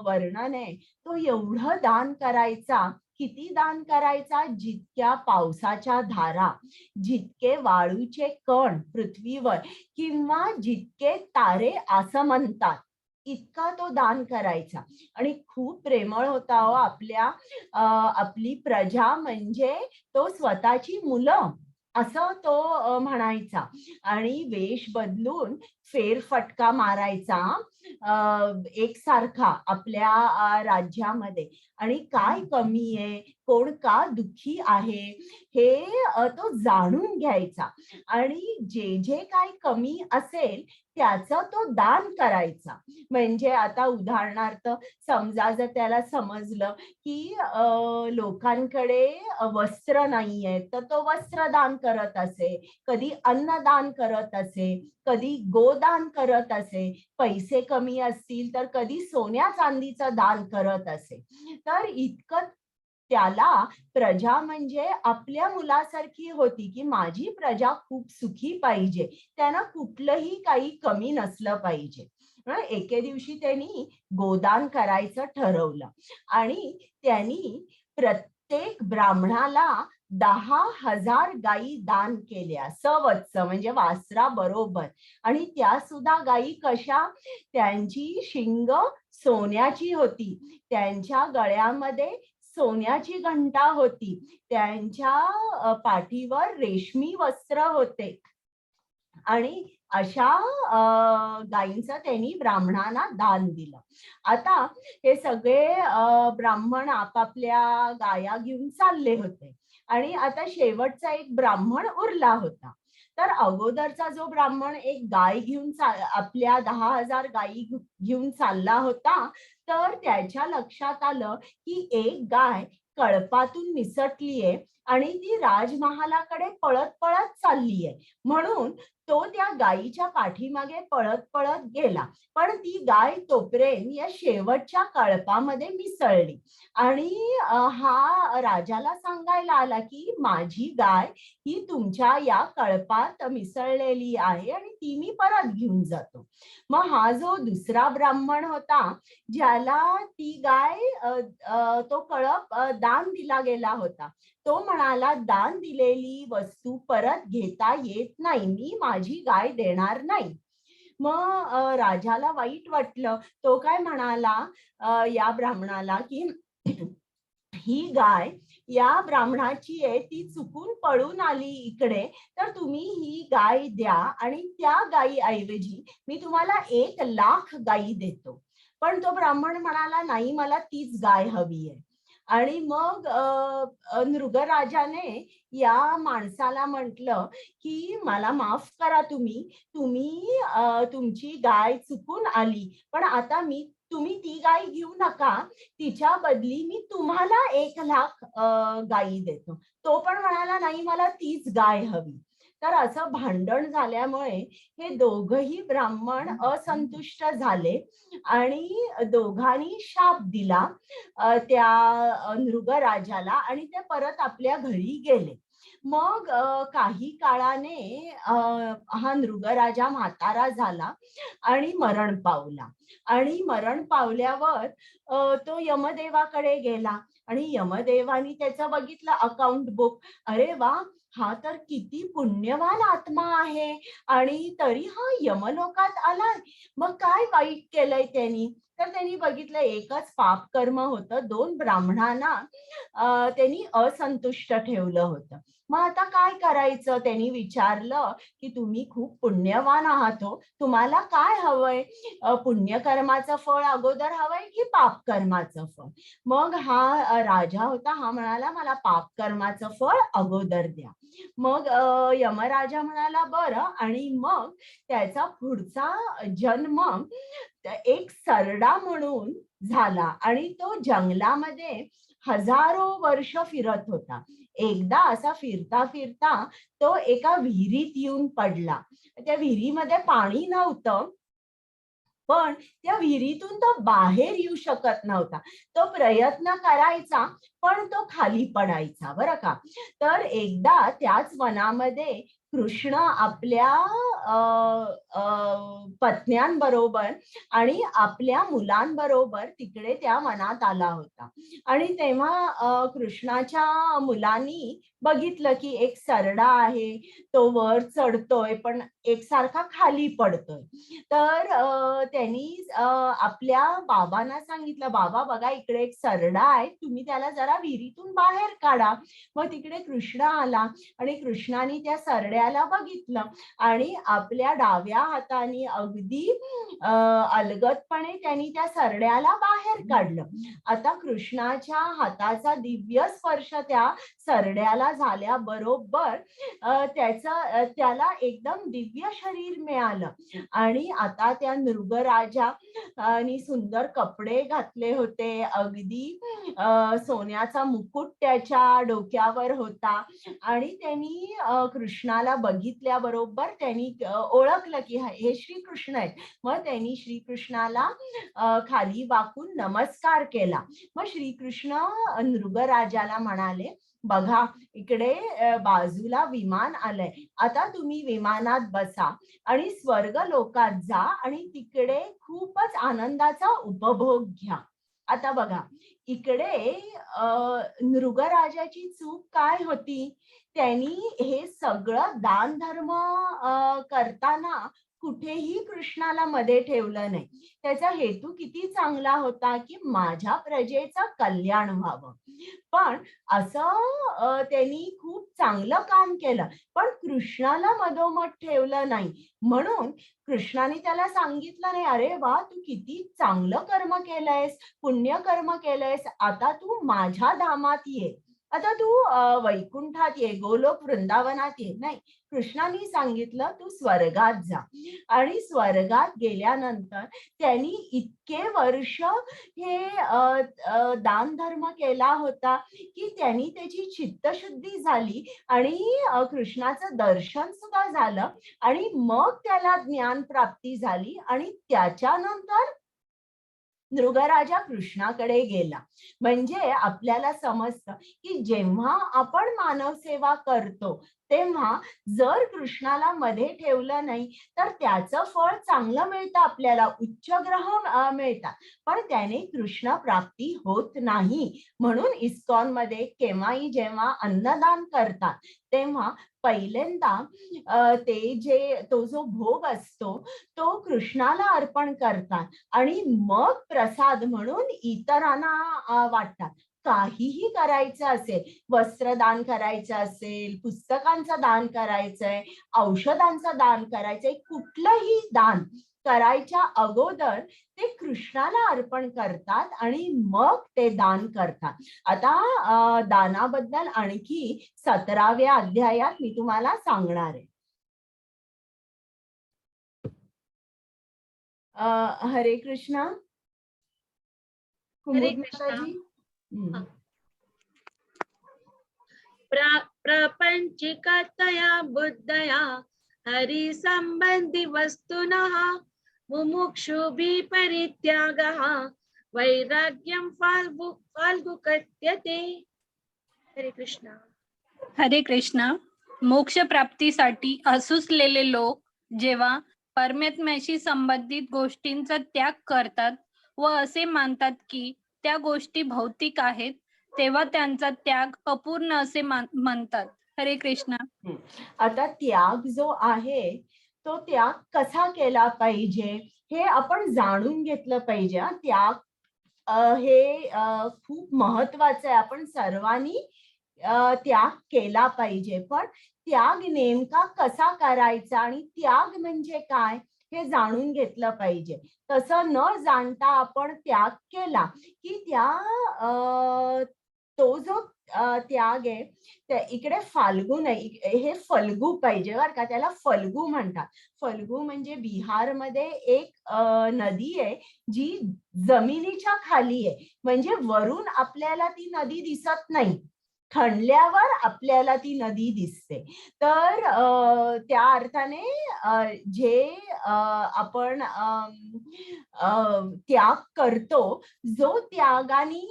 वर्णन आहे. तो एवढं दान करायचा, किती दान करायचा, जितक्या पावसाच्या धारा, जितके वाळूचे कण पृथ्वीवर किंवा जितके तारे असं म्हणतात इतका तो दान करायचा. आणि खूप प्रेमळ होता हो. आपली प्रजा म्हणजे तो स्वतःची मुलं असं तो म्हणायचा. आणि वेश बदलून फेरफटका मारायचा एकसारखा आपल्या राज्यामध्ये, आणि काय कमी आहे, कोण का दुःखी आहे हे तो जाणून घ्यायचा, आणि जे जे काही कमी असेल त्याचं तो दान करायचा. म्हणजे आता उदाहरणार्थ समजा जर त्याला समजलं की लोकांकडे वस्त्र नाहीये, तर तो वस्त्रदान करत असे, कधी अन्नदान करत असे, कधी गोदान करत असे, पैसे कमी असतील तर कधी सोन्या चांदीचं दान करत असे. तर इतकं त्याला प्रजा म्हणजे आपल्या मुलासारखी होती, की माझी प्रजा खूप सुखी पाहिजे, त्यांना कुठलंही काही कमी नसलं पाहिजे. एके दिवशी त्यांनी गोदान करायचं ठरवलं, आणि त्यांनी प्रत्येक ब्राह्मणाला 10,000 गायी दान केल्या, सवत्स म्हणजे वासरा बरोबर. आणि त्या सुद्धा गायी कशा, त्यांची शिंग सोन्याची होती, त्यांच्या गळ्यामध्ये सोन्याची घंटा होती, त्यांच्या पाठीवर रेशमी वस्त्र होते, आणि अशा गायींचं त्यांनी ब्राह्मणांना दान दिलं. आता हे सगळे ब्राह्मण आपापल्या गाया घेऊन चालले होते, आणि आता शेवटचा एक ब्राह्मण उरला होता. तर अगोदरचा जो ब्राह्मण एक गाय घेऊन आपल्या 10,000 गायी घेऊन चालला होता, तर त्याच्या लक्षात आलं की एक गाय कळपातून निसटलीये आणि ती राजमहालाकडे पळत पळत चाललीये. म्हणून तो त्या गायीच्या पाठीमागे पळत पळत गेला, पण ती गाय तोपर्यंत या शेवटच्या कळपामध्ये मिसळली, आणि हा राजाला सांगायला आला की माझी गाय ही तुमच्या या कळपात मिसळलेली आहे आणि ती मी परत घेऊन जातो. मग हा जो दुसरा ब्राह्मण होता, ज्याला ती गाय तो कळप दान दिला गेला होता, तो म्हणाला दान दिलेली वस्तू परत घेता येत नाही, मी माझी गाय देणार नाही. मग राजाला वाईट वाटलं. तो काय म्हणाला या ब्राह्मणाला की ही गाय या ब्राह्मणाची आहे, ती चुकून पळून आली इकडे, तर तुम्ही ही गाय द्या आणि त्या गायी ऐवजी मी तुम्हाला 1,00,000 गायी देतो. पण तो ब्राह्मण म्हणाला नाही, मला तीच गाय हवी आहे. आणि मग नृगराजाने या माणसाला म्हटलं की मला माफ करा, तुम्ही तुम्ही तुमची गाय चुकून आली, पण आता तुम्ही ती गाय घेऊ नका, तिच्या बदली मी तुम्हाला 1,00,000 गायी देतो. तो पण म्हणाला नाही, मला तीच गाय हवी. तर असं भांडण झाल्यामुळे हे दोघही ब्राह्मण असंतुष्ट झाले, आणि दोघांनी शाप दिला त्या नृगराजाला, आणि ते परत आपल्या घरी गेले. मग काही काळाने हा नृगराजा म्हातारा झाला आणि मरण पावला. आणि मरण पावल्यावर तो यमदेवाकडे गेला, आणि यमदेवानी त्याचं बघितलं अकाउंट बुक. अरे वा, हा तर किती पुण्यवान आत्मा आहे, आणि तरी हा यमलोकात आलाय. मग काय वाईट केलंय त्यांनी? तर त्यांनी बघितलं एकच पाप कर्म होतं, 2 ब्राह्मणांना त्यांनी असंतुष्ट ठेवलं होतं. मग आता काय करायचं? त्यांनी विचारलं की तुम्ही खूप पुण्यवान आहात हो, तुम्हाला काय हवंय? पुण्यकर्माचं फळ अगोदर हवंय की पाप कर्माचं फळ? मग हा राजा होता, हा म्हणाला मला पाप कर्माचं फळ अगोदर द्या. मग यमराजा म्हणाला बरं, आणि मग त्याचा पुढचा जन्म एक सरडा म्हणून झाला, आणि तो जंगलामध्ये हजारो वर्ष फिरत होता. एकदा असा फिरता फिरता तो एका विहिरीत येऊन पडला. त्या विहिरीमध्ये पाणी नव्हतं, पण त्या विहिरीतून तो बाहेर येऊ शकत नव्हता. तो प्रयत्न करायचा, पण तो खाली पडायचा बरं का. तर एकदा त्याच वनामध्ये कृष्ण आपल्या पत्न्यांबरोबर आणि आपल्या मुलांबरोबर तिकडे त्या वनात आला होता. आणि तेव्हा कृष्णाच्या मुलांनी बघितलं की एक सरडा आहे, तो वर चढतोय पण एकसारखा खाली पडतोय. तर त्यांनी आपल्या बाबांना सांगितलं, बाबा बघा इकडे एक सरडा आहे, तुम्ही त्याला जरा विहिरीतून बाहेर काढा. मग तिकडे कृष्ण आला, आणि कृष्णाने त्या सरड्या सरड्याला बघितलं आणि आपल्या डाव्या हाताने अगदी अलगदपणे त्यांनी त्या सरड्याला बाहेर काढलं. आता कृष्णाच्या हाताचा दिव्य स्पर्श त्या सरड्याला झाल्याबरोबर त्याला एकदम दिव्य शरीर मिळालं आणि आता त्या नृगराजा आणि सुंदर कपडे घातले होते, अगदी सोन्याचा मुकुट त्याच्या डोक्यावर होता आणि त्यांनी कृष्णाला बघितल्याबरोबर त्यांनी ओळखलं की हे श्रीकृष्ण आहेत. मग त्यांनी श्रीकृष्णाला खाली वाकून नमस्कार केला. मग श्रीकृष्ण नृगराजाला म्हणाले, बघा इकडे बाजूला विमान आलंय, आता तुम्ही विमानात बसा आणि स्वर्ग लोकात जा आणि तिकडे खूपच आनंदाचा उपभोग घ्या. आता बघा इकडे नृगराजाची चूक काय होती, त्यांनी हे सगळं दान धर्म करताना कुठेही कृष्णाला मध्ये ठेवलं नाही. त्याचा हेतू किती चांगला होता की माझ्या प्रजेचं कल्याण व्हावं. पण असं त्यांनी खूप चांगलं काम केलं, पण कृष्णाला मधोमध ठेवलं नाही. म्हणून कृष्णाने त्याला सांगितलं नाही, अरे वा तू किती चांगलं कर्म केलंयस, पुण्य कर्म केलंयस, आता तू माझ्या धामात ये, आता तू वैकुंठात ये, गोलोक वृंदावनात ये. नाही, कृष्णाने सांगितलं तू स्वर्गात जा. आणि स्वर्गात गेल्यानंतर त्यांनी इतके वर्ष हे दान धर्म केला होता की त्यांनी त्याची चित्तशुद्धी झाली आणि कृष्णाचं दर्शन सुद्धा झालं आणि मग त्याला ज्ञान प्राप्ती झाली आणि त्याच्यानंतर नृगराजा कृष्णाकडे गेला. म्हणजे आपल्याला समजतं की जेव्हा आपण मानव सेवा करतो तेव्हा जर कृष्णाला मध्ये ठेवलं नाही तर त्याचं फळ चांगलं मिळतं, आपल्याला उच्च ग्रह मिळतात, पण त्याने कृष्ण प्राप्ती होत नाही. म्हणून इस्कॉन मध्ये केव्हाही जेव्हा अन्नदान करतात तेव्हा पहिल्यांदा तो जो भोग असतो तो कृष्णाला अर्पण करतात आणि मग प्रसाद म्हणून इतरांना वाटतात. काहीही करायचं असेल, वस्त्रदान करायचं असेल, पुस्तकांचं दान करायचंय, औषधांचं दान करायचंय, कुठलंही दान करायच्या अगोदर ते कृष्णाला अर्पण करतात आणि मग ते दान करतात. आता दानाबद्दल आणखी 17व्या अध्यायात मी तुम्हाला सांगणार आहे. हरे कृष्णा. हरे कृष्णा. माताजी. प्रपंचिकतया बुद्धया हरि संबंधी वस्तुनः मुमुक्षुभिः परित्यागः वैराग्यं फाल्गुकथ्यते. हरे कृष्णा. हरे कृष्णा. मोक्ष प्राप्तीसाठी असूसलेले लोक जेव्हा परमात्म्याशी संबंधित गोष्टींचा त्याग करतात व असे मानतात की त्या गोष्टी भौतिक आहेत, तेव्हा त्यांचा त्याग अपूर्ण असे म्हणतात. हरे कृष्णा. आता त्याग जो आहे तो त्याग कसा केला पाहिजे हे आपण जाणून घेतलं पाहिजे. त्याग हे खूप महत्वाचं आहे, आपण सर्वांनी त्याग केला पाहिजे. पण त्याग नेमका कसा करायचा आणि त्याग म्हणजे काय हे जाणून घेतलं पाहिजे. तसं न जाणता आपण त्याग केला की तो जो त्याग आहे त्या इकडे फाल्गू नाही, हे फल्गू पाहिजे बरं का, त्याला फल्गू म्हणतात. फल्गू म्हणजे बिहारमध्ये एक नदी आहे जी जमिनीच्या खाली आहे, म्हणजे वरून आपल्याला ती नदी दिसत नाही, खणल्यावर आपल्याला ती नदी दिसते. तर त्या अर्थाने जे आपण त्याग करतो, जो त्यागाने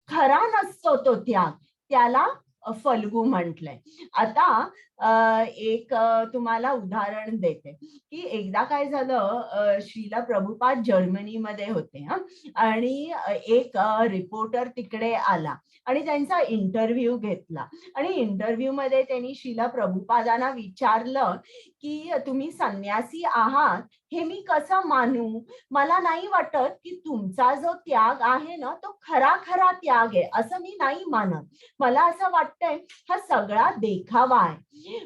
खरा नसतो तो त्याग, त्याला फल्गू म्हटलंय. आता एक तुम्हाला उदाहरण देते की एकदा काय झालं, श्रीला प्रभुपाद जर्मनीमध्ये होते आणि एक रिपोर्टर तिकडे आला आणि त्यांचा इंटरव्ह्यू घेतला आणि इंटरव्ह्यू मध्ये त्यांनी श्रीला प्रभुपादांना विचारलं की तुम्ही संन्यासी आहात हे मी कसं मानू? मला नाही वाटत की तुमचा जो त्याग आहे ना तो खरा खरा त्याग आहे, असं मी नाही मानत. मला असं वाटतंय हा सगळा देखावा आहे.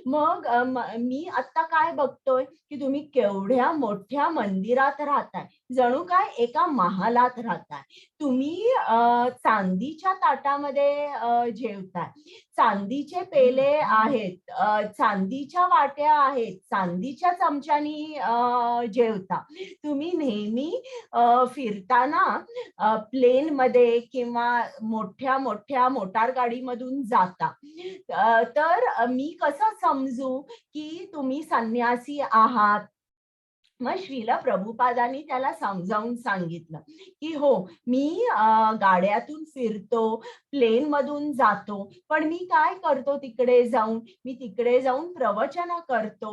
मग मी आता काय बघतोय की तुम्ही केवढ्या मोठ्या मंदिरात राहताय, जणू काय एका महालात राहताय. तुम्ही चांदीच्या ताटामध्ये जेवताय, चांदीचे पेले आहेत, चांदीच्या वाट्या आहेत, चांदीच्या चमच्यानी जेवता. तुम्ही नेहमी फिरताना प्लेन मध्ये किंवा मोठ्या मोठ्या मोटार गाडीमधून जाता. तर मी कसं समजू की तुम्ही संन्यासी आहात? मग श्रील प्रभुपादांनी त्याला समजावून सांगितलं की हो, मी गाड्यातून फिरतो, प्लेन मधून जातो, पण मी काय करतो तिकडे जाऊन? मी तिकडे जाऊन प्रवचन करतो,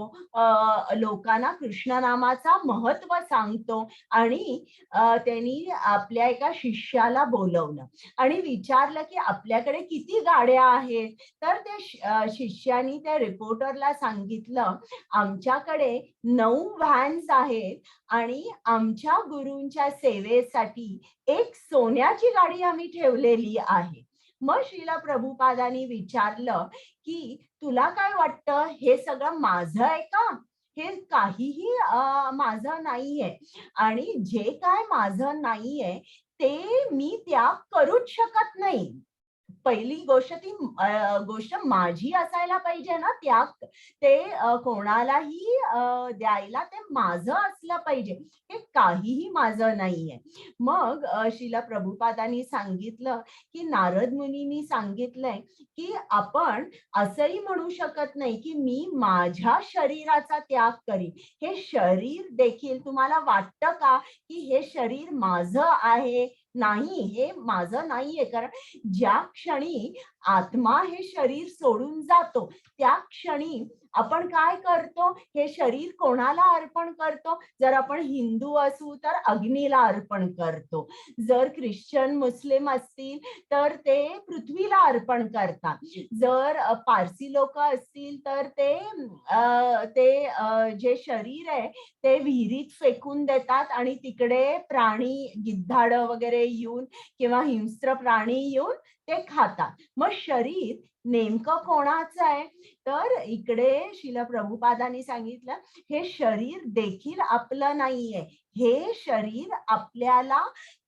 लोकांना कृष्ण नामाचा महत्व सांगतो. आणि त्यांनी आपल्या एका शिष्याला बोलवलं आणि विचारलं की आपल्याकडे किती गाड्या आहेत? तर त्या शिष्यानी त्या रिपोर्टरला सांगितलं, आमच्याकडे 9 व्हॅन्स आहेत आणि आमच्या गुरूंच्या सेवेसाठी एक सोन्याची गाडी आम्ही ठेवलेली आहे. मग श्रील प्रभुपादांनी विचारलं की तुला काय वाटतं, हे सगळं माझं आहे का? हे काहीही माझं नाहीये, आणि जे काय माझं नाहीये ते मी त्याग करूच शकत नाही. पहिली गोष्ट ती गोष्ट माझी असायला पाहिजे ना, त्याग ते कोणालाही द्यायला ते माझं असलं पाहिजे. हे काहीही माझं नाहीये. मग श्रील प्रभुपादांनी सांगितलं की नारद मुनींनी सांगितलंय की आपण असंही म्हणू शकत नाही की मी माझ्या शरीराचा त्याग करीन. हे शरीर देखील तुम्हाला वाटतं का की हे शरीर माझं आहे? नाही, हे माझं नाहीये. कारण ज्या क्षणी आत्मा हे शरीर सोडून जातो त्या क्षणी आपण काय करतो? हे शरीर कोणाला अर्पण करतो? जर आपण हिंदू असू तर अग्नीला अर्पण करतो, जर ख्रिश्चन मुस्लिम असतील तर ते पृथ्वीला अर्पण करतात, जर पारसी लोक असतील तर ते जे शरीर आहे ते विहिरीत फेकून देतात आणि तिकडे प्राणी, गिद्धाड वगैरे येऊन किंवा हिंस्र प्राणी येऊन ते खातात. मग शरीर नेमकं कोणाचं आहे? तर इकडे श्रील प्रभुपादांनी सांगितलं, हे शरीर देखील आपलं नाहीये. हे शरीर आपल्याला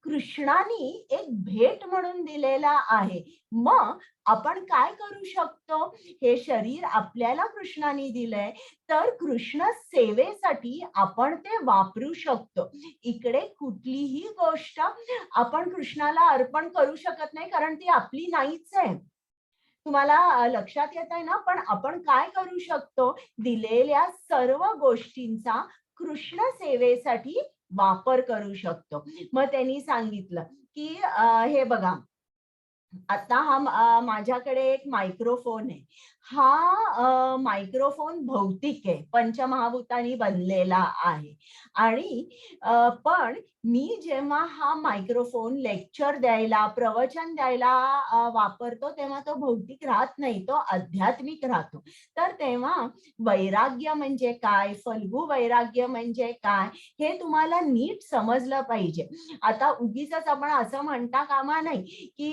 कृष्णाने एक भेट म्हणून दिलेला आहे. मग आपण काय करू शकतो? हे शरीर आपल्याला कृष्णाने दिलंय तर कृष्ण सेवेसाठी आपण ते वापरू शकतो. इकडे कुठलीही गोष्ट आपण कृष्णाला अर्पण करू शकत नाही, कारण ती आपली नाहीच आहे. तुम्हाला लक्षात येत आहे ना? पण आपण काय करू शकतो? दिलेल्या सर्व गोष्टींचा कृष्ण सेवेसाठी वापर करू शकतो. मग त्यांनी सांगितलं की हे बघा, आता हा माझ्याकडे एक मायक्रोफोन आहे. हा मायक्रोफोन भौतिक आहे, पंचमहाभूतांनी बनलेला आहे. आणि पण मी जेव्हा हा मायक्रोफोन लेक्चर द्यायला, प्रवचन द्यायला वापरतो तेव्हा तो भौतिक राहत नाही, तो आध्यात्मिक राहतो. तर तेव्हा वैराग्य म्हणजे काय, फल्गू वैराग्य म्हणजे काय, हे तुम्हाला नीट समजलं पाहिजे. आता उगीच आपण असं म्हणता कामा नाही की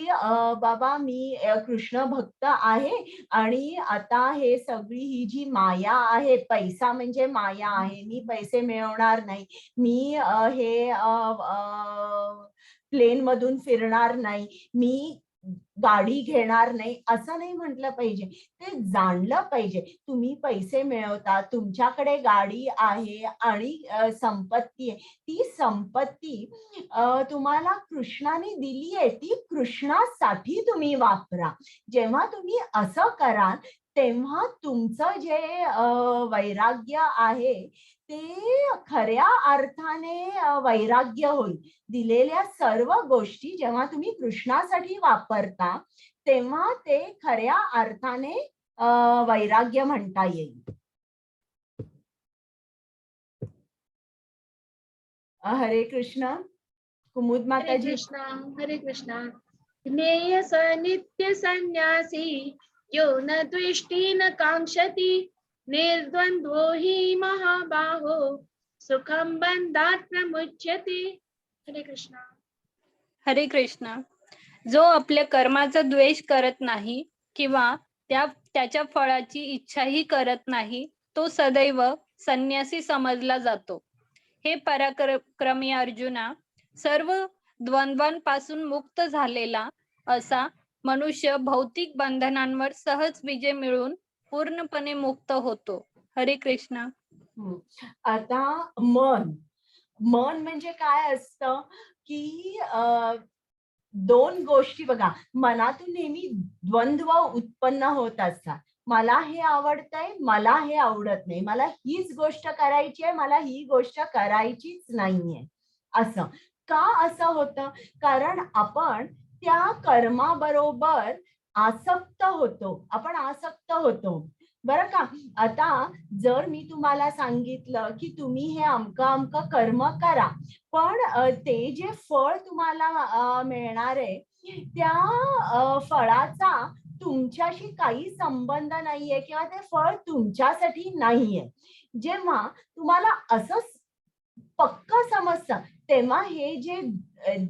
बाबा मी कृष्ण भक्त आहे आणि आता हे सगळी ही जी माया आहे, पैसा म्हणजे माया आहे, मी पैसे मिळवणार नाही, मी हे प्लेन मधून फिरणार नाही, मी गाडी घेणार नाही, असं नाही म्हटलं पाहिजे. ते जाणलं पाहिजे. तुम्ही पैसे मिळवता, तुमच्याकडे गाडी आहे आणि संपत्ती आहे, ती संपत्ती तुम्हाला कृष्णाने दिली आहे, ती कृष्णासाठी तुम्ही वापरा. जेव्हा तुम्ही असं कराल तेव्हा तुमचं जे वैराग्य आहे ते खऱ्या अर्थाने वैराग्य होईल. दिलेल्या सर्व गोष्टी जेव्हा तुम्ही कृष्णासाठी वापरता तेव्हा ते खऱ्या अर्थाने वैराग्य म्हणता येईल. हरे कृष्ण. कुमुद हरे माताजी. कृष्णा. हरे कृष्णा. ज्ञेय स नित्य संन्यासी यो न द्वेष्टि न कांक्षति निर्द्वंद्वो हि महाबाहो सुखम बंधात प्रमुच्यते. हरे कृष्ण. हरे कृष्ण. जो आपल्या कर्माचा द्वेष करत नाही किंवा त्याच्या फळाची इच्छाही करत नाही, तो सदैव संन्यासी समजला जातो. हे पराक्रमी अर्जुना, सर्व द्वंद्वांपासून मुक्त झालेला असा मनुष्य भौतिक बंधनांवर सहज विजय मिळून पूर्णपणे मुक्त होतो. हरे कृष्ण. आता मन म्हणजे काय असतं की दोन गोष्टी बघा, मनातून नेहमी द्वंद्व उत्पन्न होत असतात. मला हे आवडतंय, मला हे आवडत नाही, मला हीच गोष्ट करायची आहे, मला ही गोष्ट करायचीच नाहीये. असं का असं होतं? कारण आपण त्या कर्माबरोबर आसक्त होतो. बरं का? आता जर मी तुम्हाला सांगितलं की तुम्ही हे अमकं कर्म करा, पण ते जे फळ तुम्हाला मिळणार आहे, त्या फळाचा तुमच्याशी काही संबंध नाहीये किंवा ते फळ तुमच्यासाठी नाहीये. जेव्हा तुम्हाला असं पक्क समजतं, तेव्हा हे जे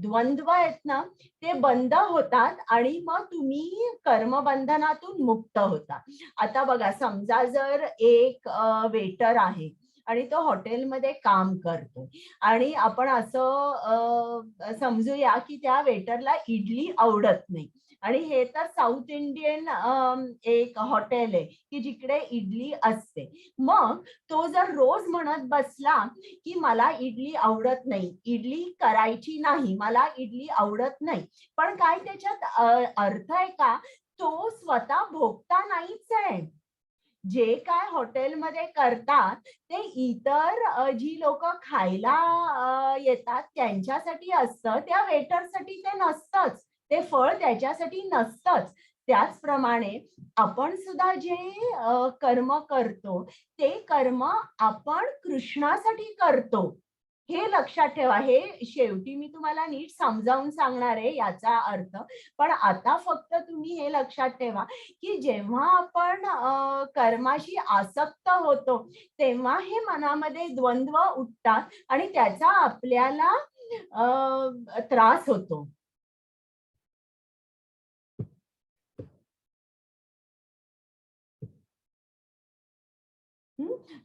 द्वंद्व आहेत ना, ते बंद होतात आणि मग तुम्ही कर्मबंधनातून मुक्त होता. आता बघा, समजा जर एक वेटर आहे आणि तो हॉटेलमध्ये काम करतो आणि आपण असं समजूया की त्या वेटरला इडली आवडत नाही आणि हे तर साऊथ इंडियन एक हॉटेल आहे की जिकडे इडली असते. मग तो जर रोज म्हणत बसला की मला इडली आवडत नाही, इडली करायची नाही, मला इडली आवडत नाही, पण काय त्याच्यात अर्थ आहे का? तो स्वतः भोगता नाहीच आहे. जे काय हॉटेलमध्ये करतात ते इतर जी लोक खायला येतात त्यांच्यासाठी असतं, त्या वेटरसाठी ते नसतंच, ते फळ त्याच्यासाठी नसतंच. त्याचप्रमाणे आपण सुद्धा जे कर्म करतो ते कर्म आपण कृष्णासाठी करतो, हे लक्षात ठेवा. हे शेवटी मी तुम्हाला नीट समजावून सांगणार आहे याचा अर्थ, पण आता फक्त तुम्ही हे लक्षात ठेवा की जेव्हा आपण कर्माशी आसक्त होतो तेव्हा हे मनामध्ये द्वंद्व उठतात आणि त्याचा आपल्याला त्रास होतो.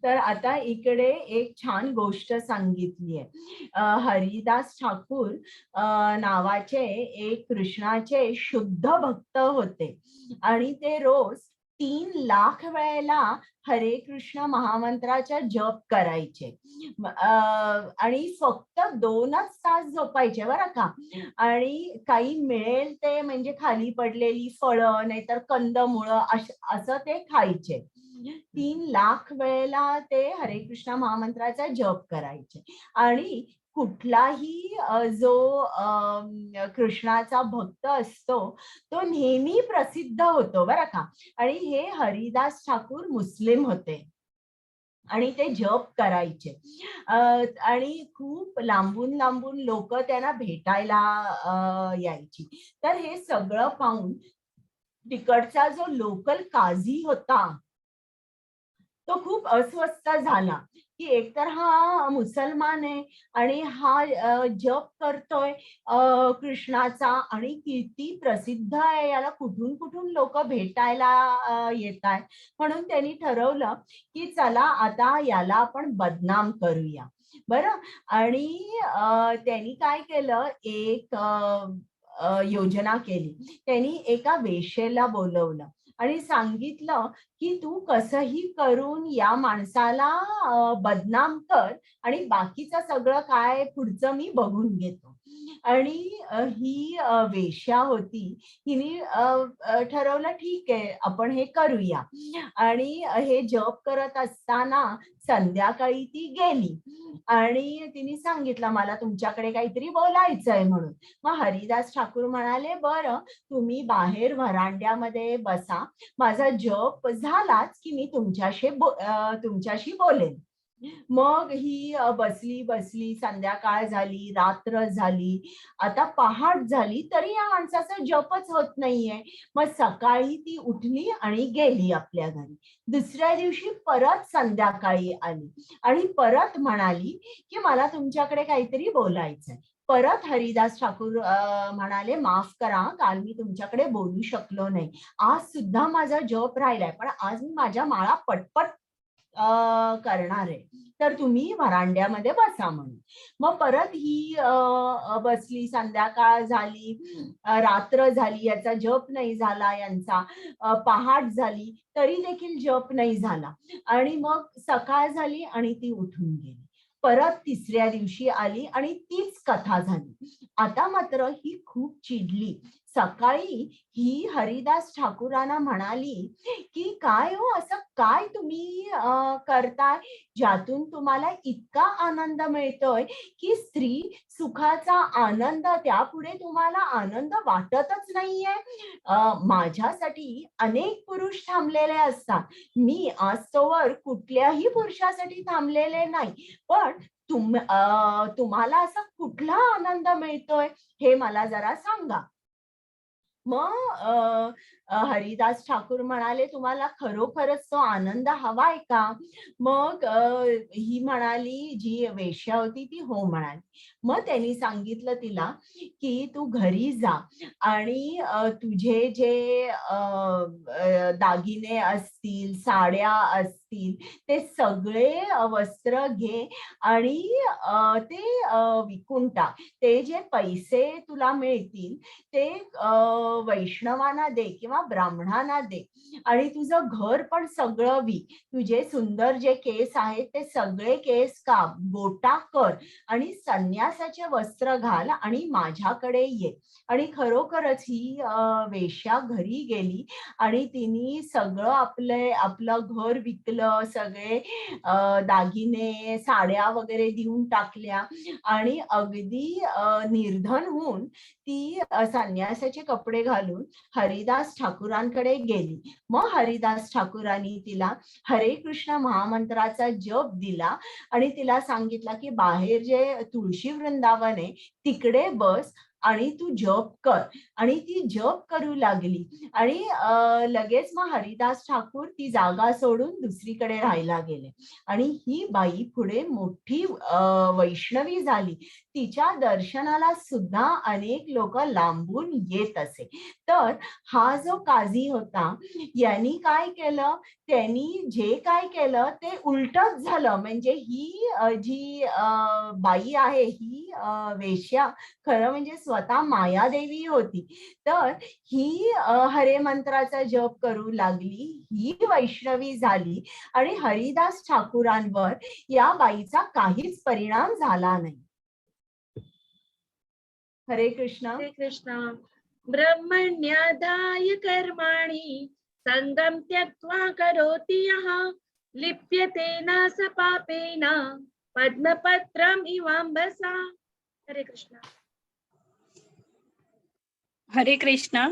तर आता इकडे एक छान गोष्ट सांगितली आहे. हरिदास ठाकूर नावाचे एक कृष्णाचे शुद्ध भक्त होते आणि ते रोज 3 लाख वेळेला हरे कृष्ण महामंत्राचा जप करायचे आणि फक्त 2च तास झोपायचे बरं का. आणि काही मिळेल ते म्हणजे खाली पडलेली फळं नाहीतर कंदमुळं असं ते खायचे. 3 लाख वेळेला ते हरे कृष्ण महामंत्राचा जप करायचे आणि कुठलाही जो कृष्णाचा भक्त असतो तो नेहमी प्रसिद्ध होतो बरं का. आणि हे हरिदास ठाकूर मुस्लिम होते आणि ते जप करायचे आणि खूप लांबून लांबून लोक त्यांना भेटायला यायची. तर हे सगळं पाहून तिकडचा जो लोकल काझी होता तो खूप अस्वस्थ झाला की एकतर हा मुसलमान आहे आणि हा जप करतोय कृष्णाचा आणि किती प्रसिद्ध आहे, याला कुठून कुठून लोक भेटायला येत आहेत. म्हणून त्यांनी ठरवलं की चला आता याला आपण बदनाम करूया. बरं, आणि त्यांनी काय केलं, एक योजना केली. त्यांनी एका वेश्येला बोलवलं आणि सांगितलं की तू कसंही करून या माणसाला बदनाम कर आणि बाकीचं सगळं काय पुढचं मी बघून घेतो. आणि ही वेश्या होती, हिने ठरवलं ठीक आहे आपण हे करूया. आणि हे जप करत असताना संध्याकाळी ती गेली आणि तिने सांगितलं मला तुमच्याकडे काहीतरी बोलायचं आहे म्हणून. मग हरिदास ठाकूर म्हणाले बरं तुम्ही बाहेर व्हरांड्यामध्ये बसा, माझा जप झालाच की मी तुमच्याशी बोलेन. मग ही बसली बसली, संध्याकाळ झाली, रात्र झाली, आता पहाट झाली, तरी या माणसाचा जपच होत नाहीये. मग सकाळी ती उठली आणि गेली आपल्या घरी. दुसऱ्या दिवशी परत संध्याकाळी आली आणि परत म्हणाली की मला तुमच्याकडे काहीतरी बोलायचंय. परत हरिदास ठाकूर म्हणाले, माफ करा, काल मी तुमच्याकडे बोलू शकलो नाही. आज सुद्धा माझा जप राहिलाय, पण आज मी माझ्या माळा पटपट करणार आहे, तर तुम्ही व्हरांड्यामध्ये बसा म्हणून. मग परत ही बसली, संध्याकाळ झाली, रात्र झाली, याचा जप नाही झाला यांचा, पहाट झाली तरी देखील जप नाही झाला. आणि मग सकाळ झाली आणि ती उठून गेली. परत तिसऱ्या दिवशी आली आणि तीच कथा झाली. आता मात्र ही खूप चिडली. सकाळी ही हरिदास ठाकूरांना म्हणाली की काय हो, असं काय तुम्ही करताय ज्यातून तुम्हाला इतका आनंद मिळतोय की स्त्री सुखाचा आनंद, त्यापुढे तुम्हाला आनंद वाटतच नाहीये. माझ्यासाठी अनेक पुरुष थांबलेले असतात, मी आजतोवर कुठल्याही पुरुषासाठी थांबलेले नाही, पण तुम्हाला असा कुठला आनंद मिळतोय हे मला जरा सांगा. मग हरिदास ठाकूर म्हणाले, तुम्हाला खरोखरच तो आनंद हवाय का? मग ही म्हणाली, जी वेश्या होती ती हो म्हणाली. मग त्यांनी सांगितलं तिला की तू घरी जा आणि तुझे जे दागिने असतील, साड्या असतील, ते सगळे वस्त्र घे आणि ते विकून टाक. ते जे पैसे तुला मिळतील ते वैष्णवांना दे किंवा ब्राह्मणांना दे आणि तुझं घर पण सगळं विक. तुझे सुंदर जे केस आहेत ते सगळे केस काप, गोटा कर आणि संन्यासाचे वस्त्र घाल आणि माझ्याकडे ये. आणि खरोखरच ही वेश्या घरी गेली आणि तिने सगळं आपलं घर विकलं, सगळे दागिने, साड्या वगैरे देऊन टाकल्या आणि अगदी निर्धन होऊन ती संन्यासाचे कपडे घालून हरिदास ठाकूरांकडे गेली. मग हरिदास ठाकूरांनी तिला हरे कृष्ण महामंत्राचा जप दिला आणि तिला सांगितलं की बाहेर जे तुळशी वृंदावन आहे तिकडे बस आणि तू जप कर. आणि ती जप करू लागली आणि लगेच मग हरिदास ठाकूर ती जागा सोडून दुसरीकडे राहायला गेले. आणि ही बाई पुढे मोठी वैष्णवी झाली. तिच्या दर्शनाला सुद्धा अनेक लोक लांबून येत असे. तर हा जो काझी होता यांनी काय केलं, त्यांनी जे काय केलं ते उलटच झालं. म्हणजे ही जी बाई आहे ही वेश्या खरं म्हणजे स्वतः मायादेवी होती. तर ही हरे मंत्राचा जप करू लागली, ही वैष्णवी झाली आणि हरिदास ठाकूरांवर या बाईचा काहीच परिणाम झाला नाही. हरे कृष्ण. हरे कृष्ण. ब्रह्मण्यादाय कर्माणि संगम त्यक्त्वा करोति यः लिप्यते न स पापेन पद्मपत्रम इवांबसा. हरे कृष्ण. हरे कृष्ण.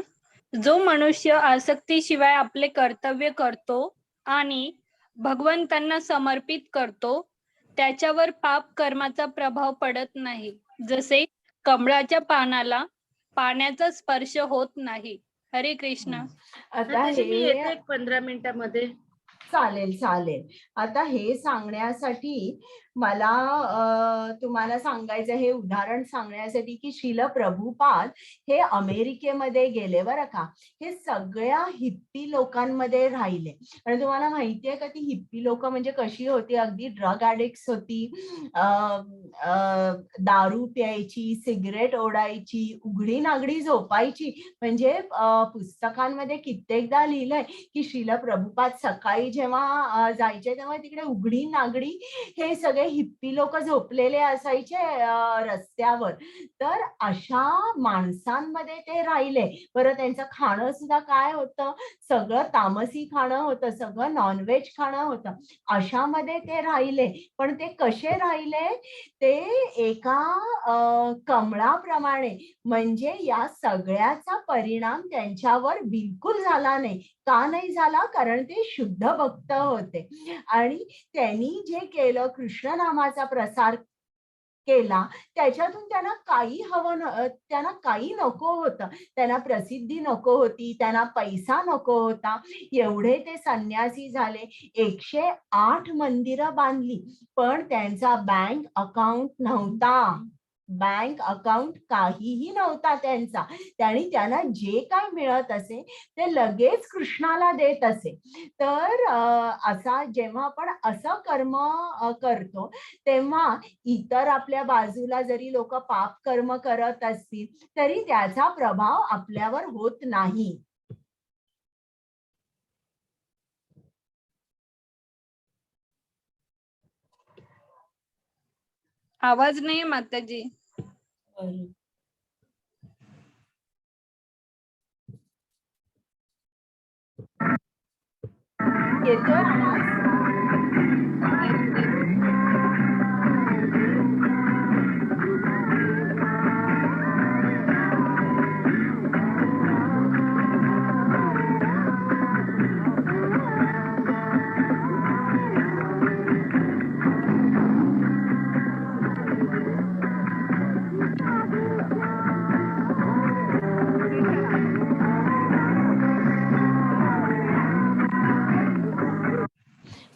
जो मनुष्य आसक्तीशिवाय आपले कर्तव्य करतो आणि भगवंतांना समर्पित करतो त्याच्यावर पाप कर्माचा प्रभाव पडत नाही. जसे कमळाच्या पानाला पाण्याचा स्पर्श होत नाही. हरे कृष्ण. आता माताजी, मी येते हे 15 मिनिटांमध्ये. चालेल चालेल. आता हे सांगण्यासाठी मला तुम्हाला सांगायचं, हे उदाहरण सांगण्यासाठी की श्रील प्रभुपाद हे अमेरिकेमध्ये गेले बरं का. हे सगळ्या हिप्पी लोकांमध्ये राहिले. आणि तुम्हाला माहितीये का ती हिप्पी लोक म्हणजे कशी होती, अगदी ड्रग ऍडिक्ट होती, दारू प्यायची, सिगरेट ओढायची, उघडी नागडी झोपायची. म्हणजे पुस्तकांमध्ये कित्येकदा लिहिलंय की श्रील प्रभुपाद सकाळी जेव्हा जायचे तेव्हा तिकडे उघडी नागडी हे सगळे हिप्पी लोक झोपलेले असायचे रस्त्यावर, तर अशा माणसांमध्ये ते राहिले. बरं, त्यांचं खाणं सुद्धा काय होतं, सगळं तामसी खाणं होतं, सगळं नॉनव्हेज खाणं होतं. अशामध्ये ते राहिले. पण ते कसे राहिले, ते एका कमळाप्रमाणे. म्हणजे या सगळ्याचा परिणाम त्यांच्यावर बिलकुल झाला नाही. का नाही झाला? कारण ते शुद्ध भक्त होते. आणि त्यांनी जे केलं, कृष्ण नामाचा प्रसार केला, त्याच्यातून त्यांना काही हवं त्यांना काही नको होतं. त्यांना प्रसिद्धी नको होती, त्यांना पैसा नको होता. एवढे ते संन्यासी झाले, 108 मंदिरं बांधली, पण त्यांचा बँक अकाउंट नव्हता. बँक अकाउंट काहीही नव्हता त्यांचा. त्यांना जे काय मिळत असे ते लगेच कृष्णाला देत असे. तर असा जेव्हा आपण असं कर्म करतो, तेव्हा इतर आपल्या बाजूला जरी लोक पाप कर्म करत असतील, तरी त्याचा प्रभाव आपल्यावर होत नाही. आवाज नाही माताजी. येतोय आवाज?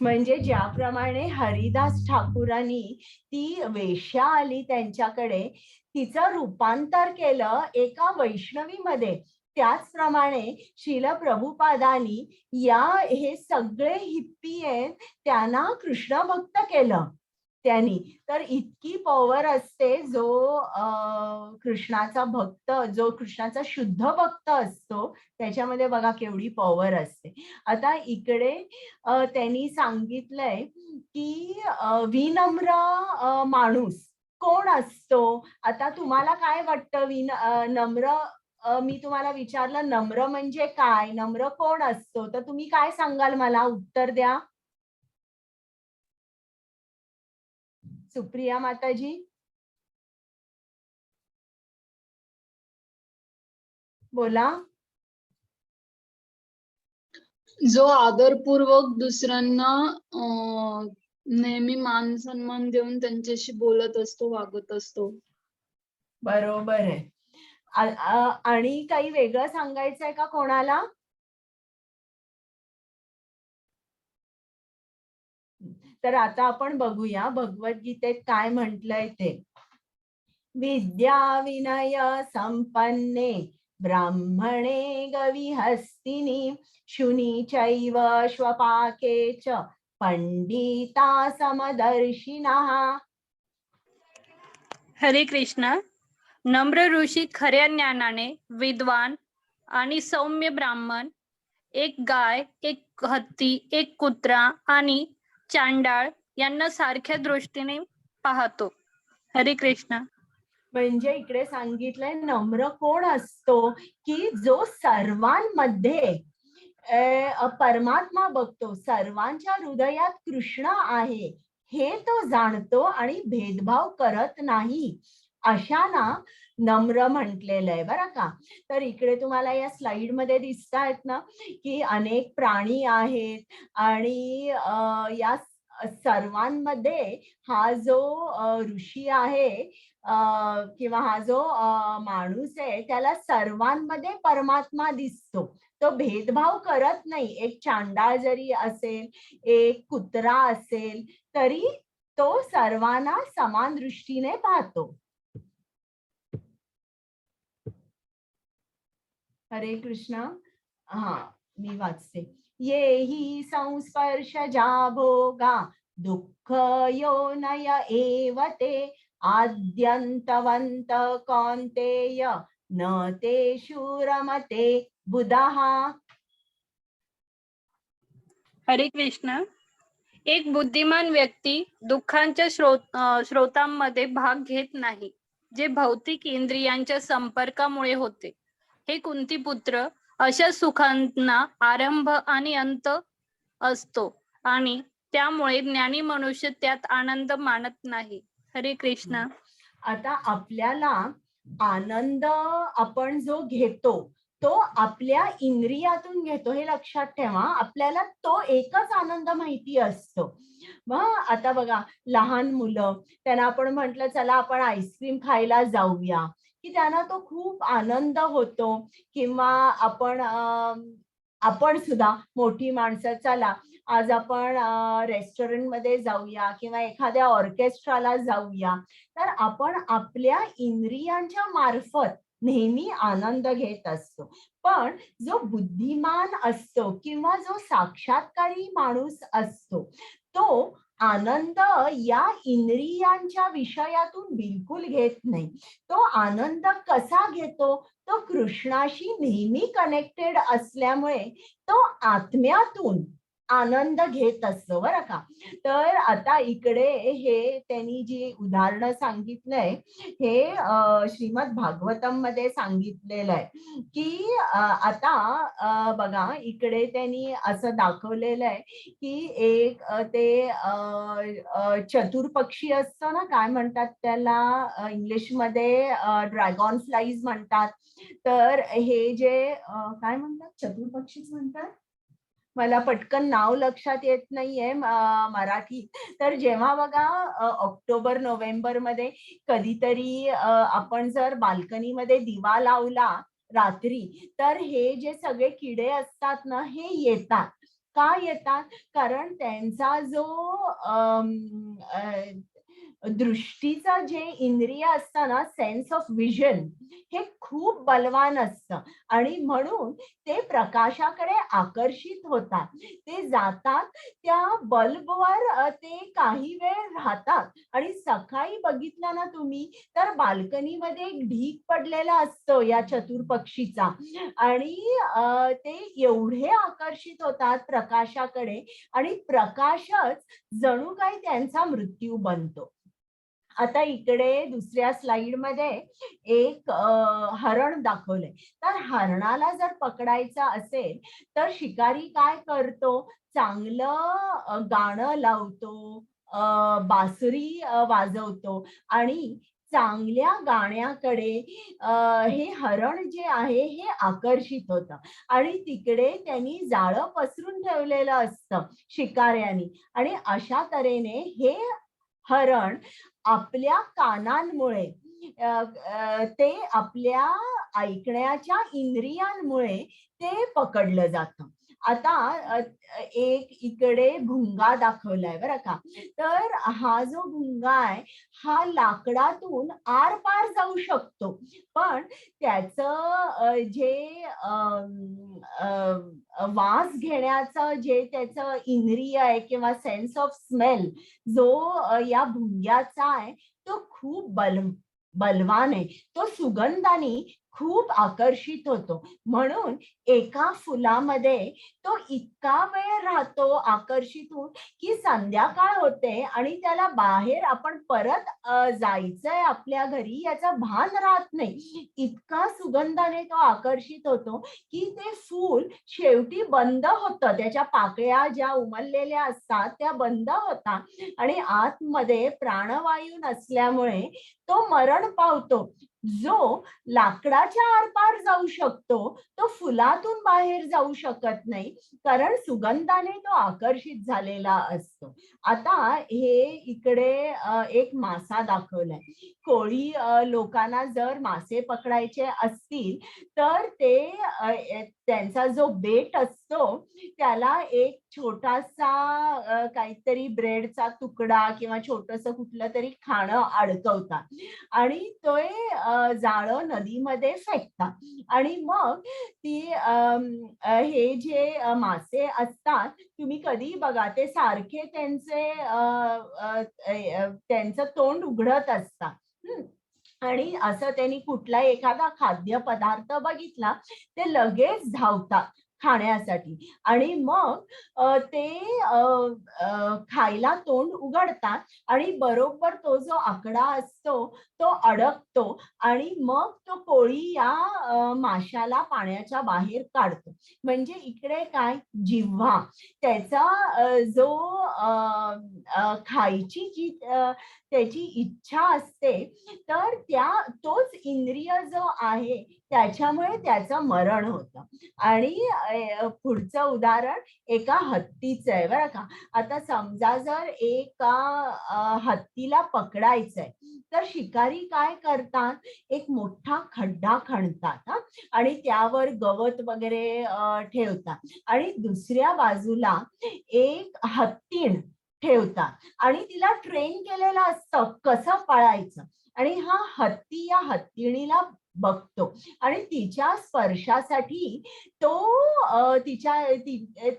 म्हणजे ज्याप्रमाणे हरिदास ठाकूरांनी ती वेश्या आली त्यांच्याकडे, तिचं रूपांतर केलं एका वैष्णवीमध्ये, त्याचप्रमाणे श्रील प्रभुपादांनी हे सगळे हिप्पी आहेत त्यांना कृष्ण भक्त केलं त्यांनी. तर इतकी पॉवर असते, जो कृष्णाचा भक्त, जो कृष्णाचा शुद्ध भक्त असतो, त्याच्यामध्ये बघा केवढी पॉवर असते. आता इकडे त्यांनी सांगितलंय की विनम्र माणूस कोण असतो. आता तुम्हाला काय वाटतं? नम्र, मी तुम्हाला विचारलं नम्र म्हणजे काय, नम्र कोण असतो, तर तुम्ही काय सांगाल? मला उत्तर द्या. सुप्रिया माताजी बोला. जो आदरपूर्वक दुसऱ्यांना नेहमी मान सन्मान देऊन त्यांच्याशी बोलत असतो, वागत असतो. बरोबर आहे. आणि काही वेगळं सांगायचंय का कोणाला? तर आता आपण बघूया भगवद्गीतेत काय म्हटलंय ते. विद्या विनय संपन्ने ब्राह्मणे गविहस्तिनि शुनि चैव श्वपाके च पंडिता समदर्शिनः. हरे कृष्ण. नम्र ऋषी खऱ्या ज्ञानाने विद्वान आणि सौम्य ब्राह्मण, एक गाय, एक हत्ती, एक कुत्रा आणि चांडाळ यांना सारख्या दृष्टीने पाहतो. हरे कृष्ण. म्हणजे इकडे सांगितलंय नम्र कोण असतो, की जो सर्वांमध्ये परमात्मा बघतो, सर्वांच्या हृदयात कृष्ण आहे हे तो जाणतो आणि भेदभाव करत नाही, अशाना नम्र म्हटलेलं आहे बरं का. तर इकडे तुम्हाला या स्लाइड मध्ये दिसत आहेत ना की अनेक प्राणी आहेत, आणि या सर्वांमध्ये हा जो ऋषी आहे किंवा हा जो माणूस आहे, त्याला सर्वांमध्ये परमात्मा दिसतो. तो भेदभाव करत नाही. एक चांडाळ जरी असेल, एक कुत्रा असेल, तरी तो सर्वांना समान दृष्टीने पाहतो. हरे कृष्ण. हा, मी वाचते. ये हि संस्पर्शजा भोगा दुःख योनय एव ते आद्यन्तवन्त कौन्तेय न तेषु रमते बुधः. हरे कृष्ण. एक बुद्धिमान व्यक्ती दुःखांच्या स्रोतांमध्ये भाग घेत नाही, जे भौतिक इंद्रियांच्या संपर्कामुळे होते. हे कुंतीपुत्र, अशा सुखांना आरंभ आणि अंत असतो आणि त्यामुळे ज्ञानी मनुष्य त्यात आनंद मानत नाही. हरे कृष्ण. आता आपल्याला आनंद आपण जो घेतो तो आपल्या इंद्रियातून घेतो, हे लक्षात ठेवा. आपल्याला तो एकच आनंद माहिती असतो. मग आता बघा, लहान मुलं, त्यांना आपण म्हटलं चला आपण आईस्क्रीम खायला जाऊया, की त्यांना तो खूप आनंद होतो. किंवा आपण सुद्धा मोठी माणसं, चला आज आपण रेस्टॉरंटमध्ये जाऊया किंवा एखाद्या ऑर्केस्ट्राला जाऊया, तर आपण आपल्या इंद्रियांच्या मार्फत नेहमी आनंद घेत असतो. पण जो बुद्धिमान असतो किंवा जो साक्षात्कारी माणूस असतो, तो आनंद या इंद्रियांच्या विषयातून बिलकुल घेत नाही. तो आनंद कसा घेतो? तो कृष्णाशी नेहमी कनेक्टेड असल्यामुळे तो आत्म्यातून आनंद घेत असतो, बरं का. तर आता इकडे हे त्यांनी जी उदाहरणं सांगितलंय, हे श्रीमद भागवतम मध्ये सांगितलेलं आहे की आता बघा, इकडे त्यांनी असं दाखवलेलं आहे की एक ते चतुर्पक्षी असतं ना, काय म्हणतात त्याला इंग्लिशमध्ये, ड्रॅगॉन फ्लाईज म्हणतात. तर हे जे काय म्हणतात, चतुर्पक्षीच म्हणतात, मला पटकन नाव लक्षात येत नाहीये मराठी. तर जेव्हा बघा ऑक्टोबर नोव्हेंबर मध्ये कधीतरी आपण जर बाल्कनीमध्ये दिवा लावला रात्री, तर हे जे सगळे किडे असतात ना, हे येतात. का येतात? कारण त्यांचा जो दृष्टीचा जे इंद्रिय असतं ना, सेन्स ऑफ विजन, हे खूप बलवान असतं आणि म्हणून ते प्रकाशाकडे आकर्षित होतात. ते जातात त्या बल्बवर, ते काही वेळ राहतात आणि सकाळी बघितलं ना तुम्ही, तर बाल्कनीमध्ये एक ढीग पडलेला असतो या चतुर्पक्षीचा आणि ते एवढे आकर्षित होतात प्रकाशाकडे आणि प्रकाशच जणू काही त्यांचा मृत्यू बनतो. आता इकडे दुसऱ्या स्लाइड मध्ये एक हरण दाखवलंय. तर हरणाला जर पकडायचा असेल तर शिकारी काय करतो? चांगलं गाणं लावतो, बासुरी वाजवतो आणि चांगल्या गाण्याकडे हे हरण जे आहे हे आकर्षित होतं आणि तिकडे त्यांनी जाळं पसरून ठेवलेलं असतं शिकाऱ्यांनी आणि अशा तऱ्हेने हे हरण आपल्या कानांमुळे, ते आपल्या ऐकण्याच्या इंद्रियांमुळे ते पकडलं जातं. आता एक इकडे भुंगा दाखवलाय, बरं का. तर हा जो भुंगा आहे, हा लाकडातून आरपार जाऊ शकतो, पण त्याचं जे वास घेण्याचं जे त्याचं इंद्रिय आहे किंवा सेन्स ऑफ स्मेल जो या भुंग्याचा आहे, तो खूप बलवान आहे. तो सुगंधाने खूप आकर्षित होतो. म्हणून एका फुलामध्ये तो इतका वेळ राहतो आकर्षित होऊन की संध्याकाळ होते आणि त्याला बाहेर आपण परत जायचंय आपल्या घरी याचा भान राहत नाही. इतका सुगंधाने तो आकर्षित होतो की ते फूल शेवटी बंद होतं. त्याच्या पाकळ्या ज्या उमललेल्या असतात त्या बंद होतात आणि आतमध्ये प्राणवायू नसल्यामुळे तो मरण पावतो. जो लाकडाच्या आरपार जाऊ शकतो तो फुलातून बाहेर जाऊ शकत नाही, कारण सुगंधाने तो आकर्षित झालेला असतो. आता हे इकडे एक मासा दाखवलाय. कोळी लोकांना जर मासे पकडायचे असतील तर ते त्यांचा जो बेट असतो त्याला एक छोटासा काहीतरी ब्रेडचा तुकडा किंवा छोटस कुठलं तरी खाणं अडकवतात आणि ते जाळं नदीमध्ये फेकतात आणि मग ती हे जे मासे असतात, तुम्ही कधी बघा, ते सारखे त्यांचं तोंड उघडत असतात आणि असं त्यांनी कुठला एखादा खाद्य पदार्थ बघितला ते लगेच धावतात खाण्यासाठी. आणि मग ते खायला तोंड उघडतात आणि बरोबर तो जो आकडा असतो तो अडकतो आणि मग तो कोळी या माशाला पाण्याच्या बाहेर काढतो. म्हणजे इकडे काय, जिव्हा, त्याचा जो खायची जी त्याची इच्छा असते, तर तोच इंद्रिय जो आहे त्याच्यामुळे त्याचं मरण होतं. आणि पुढचं उदाहरण एका हत्तीचं आहे बरं का. आता समजा जर एका हत्तीला पकडायचंय, तर शिकारी काय करतात, एक मोठा खड्डा खणतात आणि त्यावर गवत वगैरे ठेवतात आणि दुसऱ्या बाजूला एक हत्तीण ठेवतात आणि तिला ट्रेन केलेलं असतं कसं पळायचं. आणि हा हत्ती या हत्तीणीला बघतो आणि तिच्या स्पर्शासाठी तो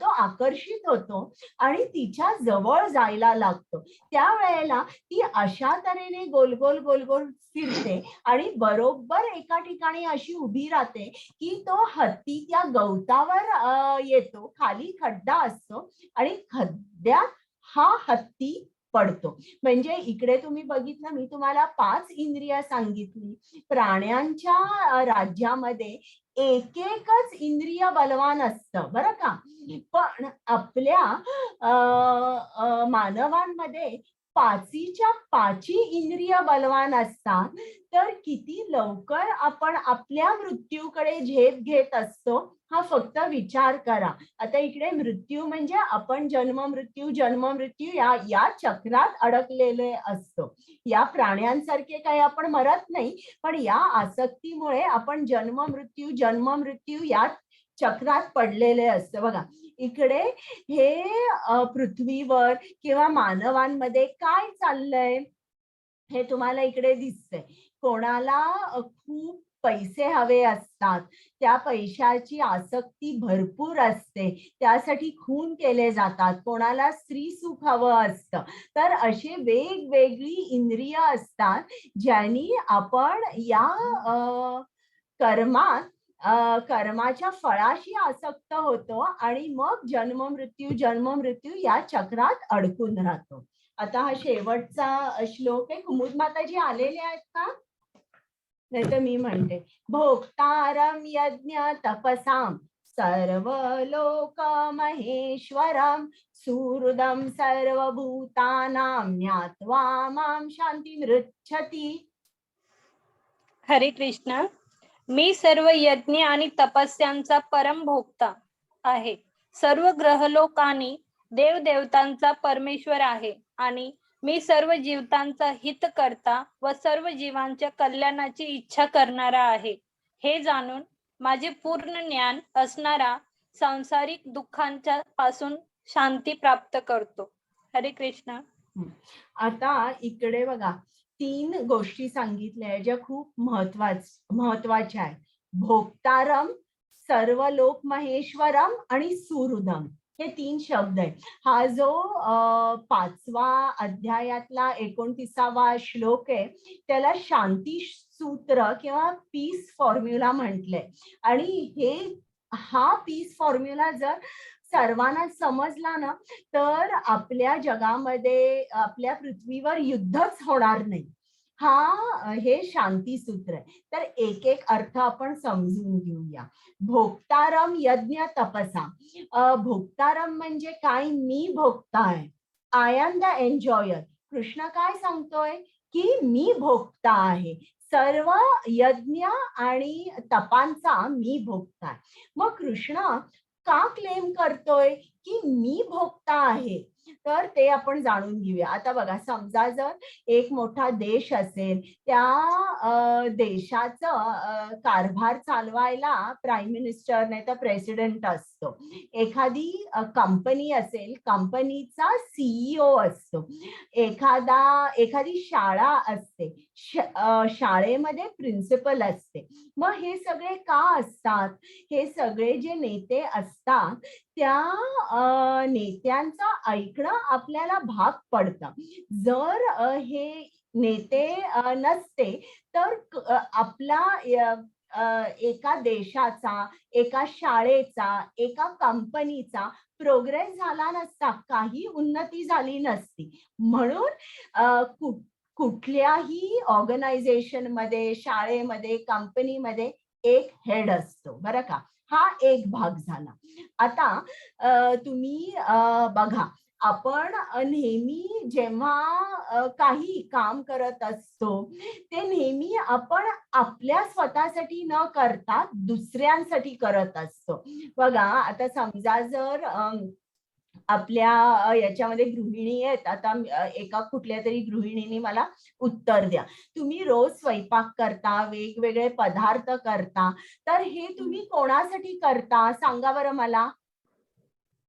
तो आकर्षित होतो आणि तिच्या जवळ जायला लागतो. त्यावेळेला ती अशा तऱ्हेने गोल गोल गोल गोल फिरते आणि बरोबर एका ठिकाणी अशी उभी राहते की तो हत्ती त्या गवतावर येतो, खाली खड्डा असतो आणि खड्ड्यात हा हत्ती पडतो. म्हणजे इकडे तुम्ही बघितलं, मी तुम्हाला 5 इंद्रिय सांगितली. प्राण्यांच्या राज्यामध्ये एकच इंद्रिय बलवान असतं बरं का. पण आपल्या मानवांमध्ये 5च्या 5 इंद्रिय बलवान असतात. तर किती लवकर आपण आपल्या मृत्यूकडे झेप घेत असतो हा फक्त विचार करा. आता इकडे मृत्यू म्हणजे आपण जन्म मृत्यू या चक्रात अडकलेले असतो. या प्राण्यांसारखे काही आपण मरत नाही, पण या आसक्तीमुळे आपण जन्म मृत्यू या चक्रात पडलेले असतं. बघा इकडे हे पृथ्वीवर किंवा मानवांमध्ये काय चाललंय हे तुम्हाला इकडे दिसतंय. कोणाला खूप पैसे हवे असतात, त्या पैशाची आसक्ती भरपूर असते, त्यासाठी खून केले जातात. कोणाला स्त्री सुख हवं असतं. तर असे वेगवेगळी इंद्रिय असतात ज्यांनी आपण या कर्माच्या फळाशी आसक्त होतो आणि मग जन्म मृत्यू या चक्रात अडकून राहतो. आता हा शेवटचा श्लोक आहे. कुमुद माताजी आलेले आहेत का? नाही तर मी म्हणते, भोक्तारं यज्ञ तपसां सर्वलोक महेश्वरं सुहृदं सर्वभूतानां ज्ञात्वा मां शान्तिमृच्छति. हरे कृष्ण. मी सर्व यज्ञ आणि तपस्यांचा परम भोक्ता आहे. सर्व ग्रहलोक आणि देवदेवतांचा परमेश्वर आहे आणि मी सर्व जीवांचा हित करता व सर्व जीवांच्या कल्याणाची इच्छा करणारा आहे. हे जाणून माझे पूर्ण ज्ञान असणारा सांसारिक दुःखांच्या पासून शांती प्राप्त करतो. हरे कृष्ण. आता इकडे बघा 3 गोष्टी सांगितल्या ज्या खूप महत्वाच्या आहेत. भोक्तारम, सर्वलोक महेश्वरम आणि सुहृदम, हे 3 शब्द आहेत. हा जो 5व्या अध्यायातला 29वा श्लोक आहे त्याला शांती सूत्र किंवा पीस फॉर्म्युला म्हटलंय. आणि हा पीस फॉर्म्युला जर सर्वांना समजला ना, तर आपल्या जगामध्ये, आपल्या पृथ्वीवर युद्धच होणार नाही. हे शांती सूत्र आहे. तर एक एक अर्थ आपण समजून घेऊया. भोक्तारम यज्ञ तपसा. भोक्तारम म्हणजे काय? मी भोक्ता आहे. I am the enjoyer. Krishna काय सांगतोय की मी भोक्ता आहे. सर्व यज्ञ आणि तपांचा मी भोक्ता आहे. मग कृष्ण का क्लेम करतोय की मी भोक्ता आहे? तर ते आपण जाणून घेऊया. आता बघा, समजा जर एक मोठा देश असेल, त्या देशाचं कारभार चालवायला प्राईम मिनिस्टर नाही तर प्रेसिडेंट असतो. एखादी कंपनी असेल, कंपनीचा CEO असतो. एखादी शाळा असते, शाळेमध्ये प्रिन्सिपल असते. मग हे सगळे का असतात? हे सगळे जे नेते असतात त्या नेत्यांचा ऐकणं आपल्याला भाग पडतं. जर हे नेते नसते तर आपला एका देशाचा, एका शाळेचा, एका कंपनीचा प्रोग्रेस झाला नसता, काही उन्नती झाली नसती. म्हणून कुठल्याही ऑर्गनायझेशन मध्ये, शाळेमध्ये, कंपनीमध्ये एक हेड असतो, बरं का. हा एक भाग झाला. आता तुम्ही बघा, आपण नेहमी जेव्हा काही काम करत असतो ते नेहमी आपण आपल्या स्वतःसाठी न करता दुसऱ्यांसाठी करत असतो. बघा, आता समजा जर आपल्या याच्यामध्ये गृहिणी आहेत. आता एका कुठल्या तरी गृहिणीने मला उत्तर द्या. तुम्ही रोज स्वयंपाक करता, वेगवेगळे पदार्थ करता, तर हे तुम्ही कोणासाठी करता सांगा बरं मला.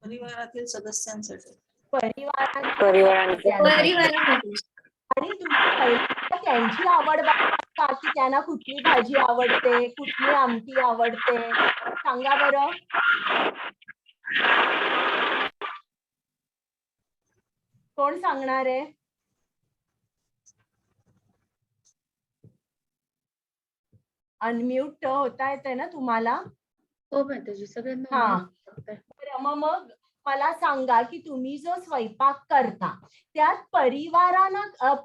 परिवारातील सदस्यांसाठी. परिवारासाठी. आणि तुम्ही पहिल्यांदा त्यांची आवड बघता की त्यांना कुठली भाजी आवडते, कुठली आमटी आवडते, सांगा बरं. कोण सांगणार आहे? अनम्यूट होता येते ना तुम्हाला? हो माताजी, सगळ्यांना हा. unmute करताय. मग मला सांगा की तुम्ही जो स्वयंपाक करता त्यात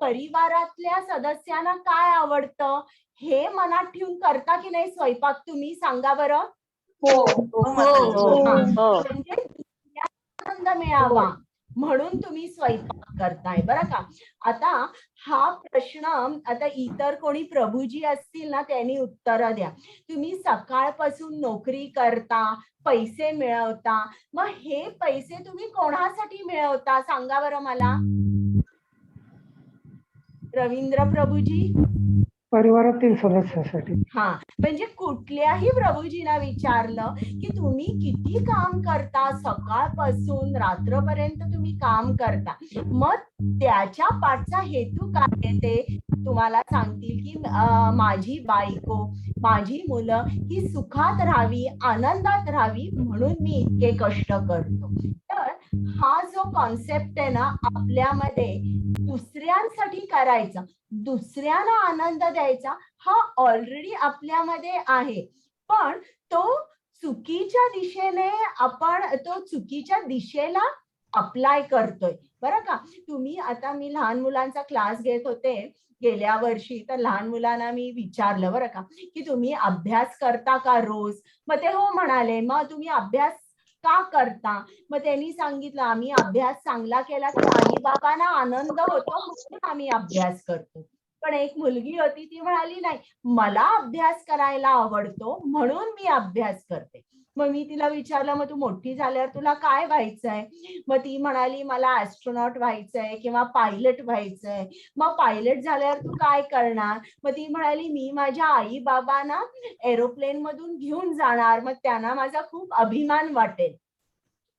परिवारातल्या सदस्यांना काय आवडतं हे मनात ठेवून करता की नाही स्वयंपाक तुम्ही सांगा बरं. म्हणजे आनंद मिळावा म्हणून तुम्ही स्वयंपाक करताय, बरं का. आता हा प्रश्न आता इतर कोणी प्रभूजी असतील ना त्यांनी उत्तर द्या. तुम्ही सकाळपासून नोकरी करता, पैसे मिळवता, मग हे पैसे तुम्ही कोणासाठी मिळवता सांगा बरं मला. रवींद्र प्रभूजी. परिवारातील सदस्यासाठी. हा, म्हणजे कुठल्याही प्रभूजींना विचारलं की तुम्ही किती काम करता, सकाळपासून रात्रपर्यंत तुम्ही काम करता, मग त्याच्या पाठचा हेतू काय आहे ते तुम्हाला सांगतील की माझी बायको, माझी मुलं ही सुखात राहावी, आनंदात राहावी म्हणून मी इतके कष्ट करतो. तर हा जो कॉन्सेप्ट आहे ना आपल्यामध्ये, दुसऱ्यांसाठी करायचा, दुसऱ्यांना आनंद द्यायचा, हा ऑलरेडी आपल्यामध्ये आहे. पण तो चुकीच्या दिशेने आपण तो चुकीच्या दिशेला अप्लाय करतोय, बरं का. तुम्ही आता मी लहान मुलांचा क्लास घेत होते गेल्या वर्षी, तर लहान मुलांना मी विचारलं बरं का की तुम्ही अभ्यास करता का रोज. मग ते हो म्हणाले. मग तुम्ही अभ्यास का करता. मग त्यांनी सांगितलं आम्ही अभ्यास चांगला केला की आई बाबांना आनंद होतो म्हणून आम्ही अभ्यास करतो. पण एक मुलगी होती, ती म्हणाली नाही, मला अभ्यास करायला आवडतो म्हणून मी अभ्यास करते. मग मी तिला विचारलं मग तू मोठी झाल्यावर तुला काय व्हायचंय. मग ती म्हणाली मला ऍस्ट्रोनॉट व्हायचंय किंवा पायलट व्हायचंय. मग पायलट झाल्यावर तू काय करणार. मग ती म्हणाली मी माझ्या आई बाबांना एरोप्लेन मधून घेऊन जाणार, मग त्यांना माझा खूप अभिमान वाटेल.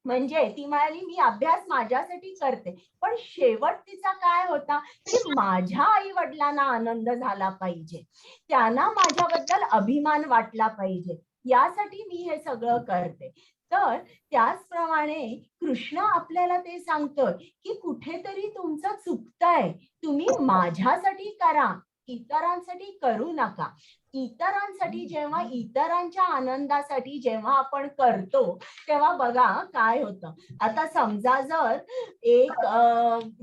म्हणजे ती म्हणाली मी अभ्यास माझ्यासाठी करते, पण शेवट तिचा काय होता की माझ्या आई वडिलांना आनंद झाला पाहिजे, त्यांना माझ्याबद्दल अभिमान वाटला पाहिजे, यासाठी मी हे सगळं करते. तर त्याचप्रमाणे कृष्ण आपल्याला ते सांगतोय की कुठेतरी तुमचं चुकतंय, तुम्ही माझ्यासाठी करा, इतरांसाठी करू नका. इतरांसाठी जेव्हा, इतरांच्या आनंदासाठी जेव्हा आपण करतो तेव्हा बघा काय होतं. आता समजा जर एक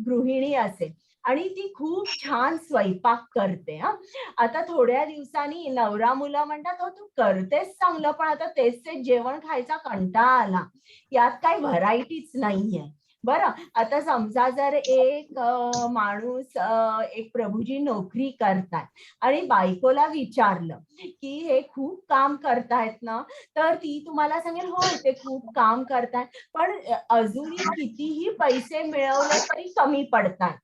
गृहिणी असेल आणि ती खूप छान स्वयंपाक करते. आता थोड्या दिवसांनी नवरा मुलं म्हणतात हो तू करतेस चांगलं, पण आता तेच जेवण खायचा कंटाळा आला, यात काही व्हरायटीच नाहीये. बरं, आता समजा जर एक माणूस, एक प्रभूजी नोकरी करतात आणि बायकोला विचारलं की हे खूप काम करतायत ना, तर ती तुम्हाला सांगेल हो ते खूप काम करतायत, पण अजूनही कितीही पैसे मिळवले तरी कमी पडतात.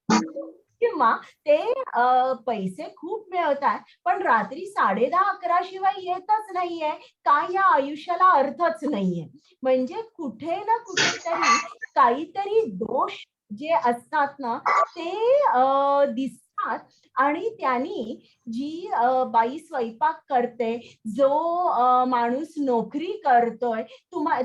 किंवा ते पैसे खूप मिळवतात पण रात्री 10:30-11 शिवाय येतच नाहीये, काय या आयुष्याला अर्थच नाहीये. म्हणजे कुठे ना कुठेतरी काहीतरी दोष जे असतात ना ते दिसतात आणि त्यांनी जी बाई स्वयंपाक करते, जो माणूस नोकरी करतोय,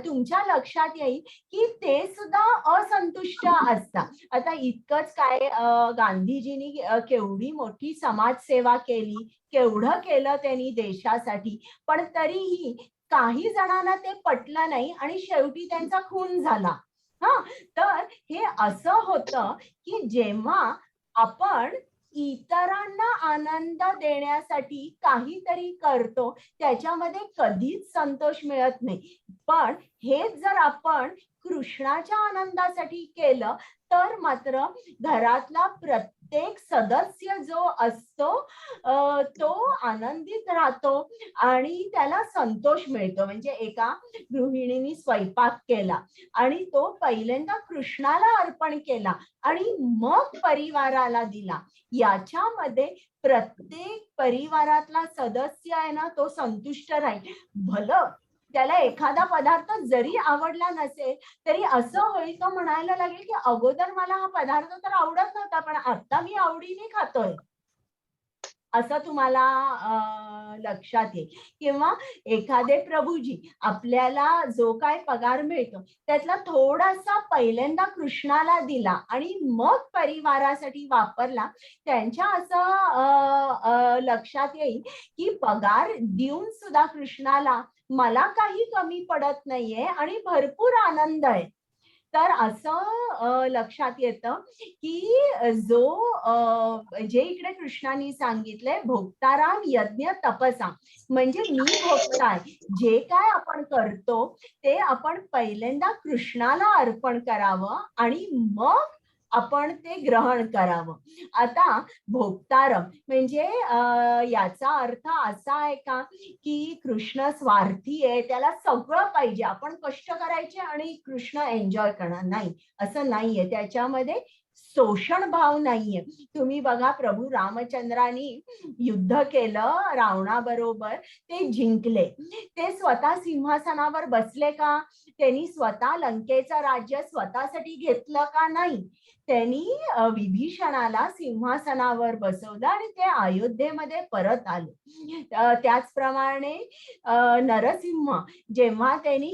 तुमच्या लक्षात येईल की ते सुद्धा असंतुष्ट असतात. आता इतकंच काय, गांधीजींनी केवढी मोठी समाजसेवा केली, केवढं केलं त्यांनी देशासाठी, पण तरीही काही जणांना ते पटलं नाही आणि शेवटी त्यांचा खून झाला. हा, तर हे असं होतं की जेव्हा आपण इतरांना आनंद देण्यासाठी काहीतरी करतो, त्याच्यामध्ये कधीच संतोष मिळत नाही. पण हेच जर आपण कृष्णाच्या आनंदासाठी केलं तर मात्र घरातला प्रत्येक सदस्य जो असतो तो आनंदित राहतो आणि त्याला संतोष मिळतो. म्हणजे एका गृहिणीने स्वयंपाक केला आणि तो पहिल्यांदा कृष्णाला अर्पण केला आणि मग परिवाराला दिला, याच्यामध्ये प्रत्येक परिवारातला सदस्य आहे ना, तो संतुष्ट राहील. भलं त्याला एखादा पदार्थ जरी आवडला नसेल तरी असं होईल, तो म्हणायला लागेल की अगोदर मला हा पदार्थ तर आवडत नव्हता पण आता मी आवडीने खातोय, असं तुम्हाला लक्षात येईल. किंवा एखादे प्रभूजी आपल्याला जो काय पगार मिळतो त्यातला थोडासा पहिल्यांदा कृष्णाला दिला आणि मग परिवारासाठी वापरला, त्यांच्या असं लक्षात येईल की पगार देऊन सुद्धा कृष्णाला मला काही कमी पडत नाहीये आणि भरपूर आनंद आहे. तर असं लक्षात येतं की जे इकडे कृष्णाने सांगितलंय भोक्ताराम यज्ञ तपसा, म्हणजे मी भोगताय, जे काय आपण करतो ते आपण पहिल्यांदा कृष्णाला अर्पण करावं आणि मग आपण ते ग्रहण करावं. आता भोक्तारम म्हणजे याचा अर्थ असा आहे का की कृष्ण स्वार्थी आहे, त्याला सगळं पाहिजे, आपण कष्ट करायचे आणि कृष्ण एन्जॉय करणार, नाही, असं नाहीये. त्याच्यामध्ये शोषण भाव नाहीये. तुम्ही बघा, प्रभू रामचंद्रांनी युद्ध केलं रावणाबरोबर, ते जिंकले, ते स्वतः सिंहासनावर बसले का? त्यांनी स्वतः लंकेचं राज्य स्वतःसाठी घेतलं का? नाही, त्यांनी विभीषणाला सिंहासनावर बसवलं आणि ते अयोध्येमध्ये परत आले. त्याचप्रमाणे नरसिंह जेव्हा त्यांनी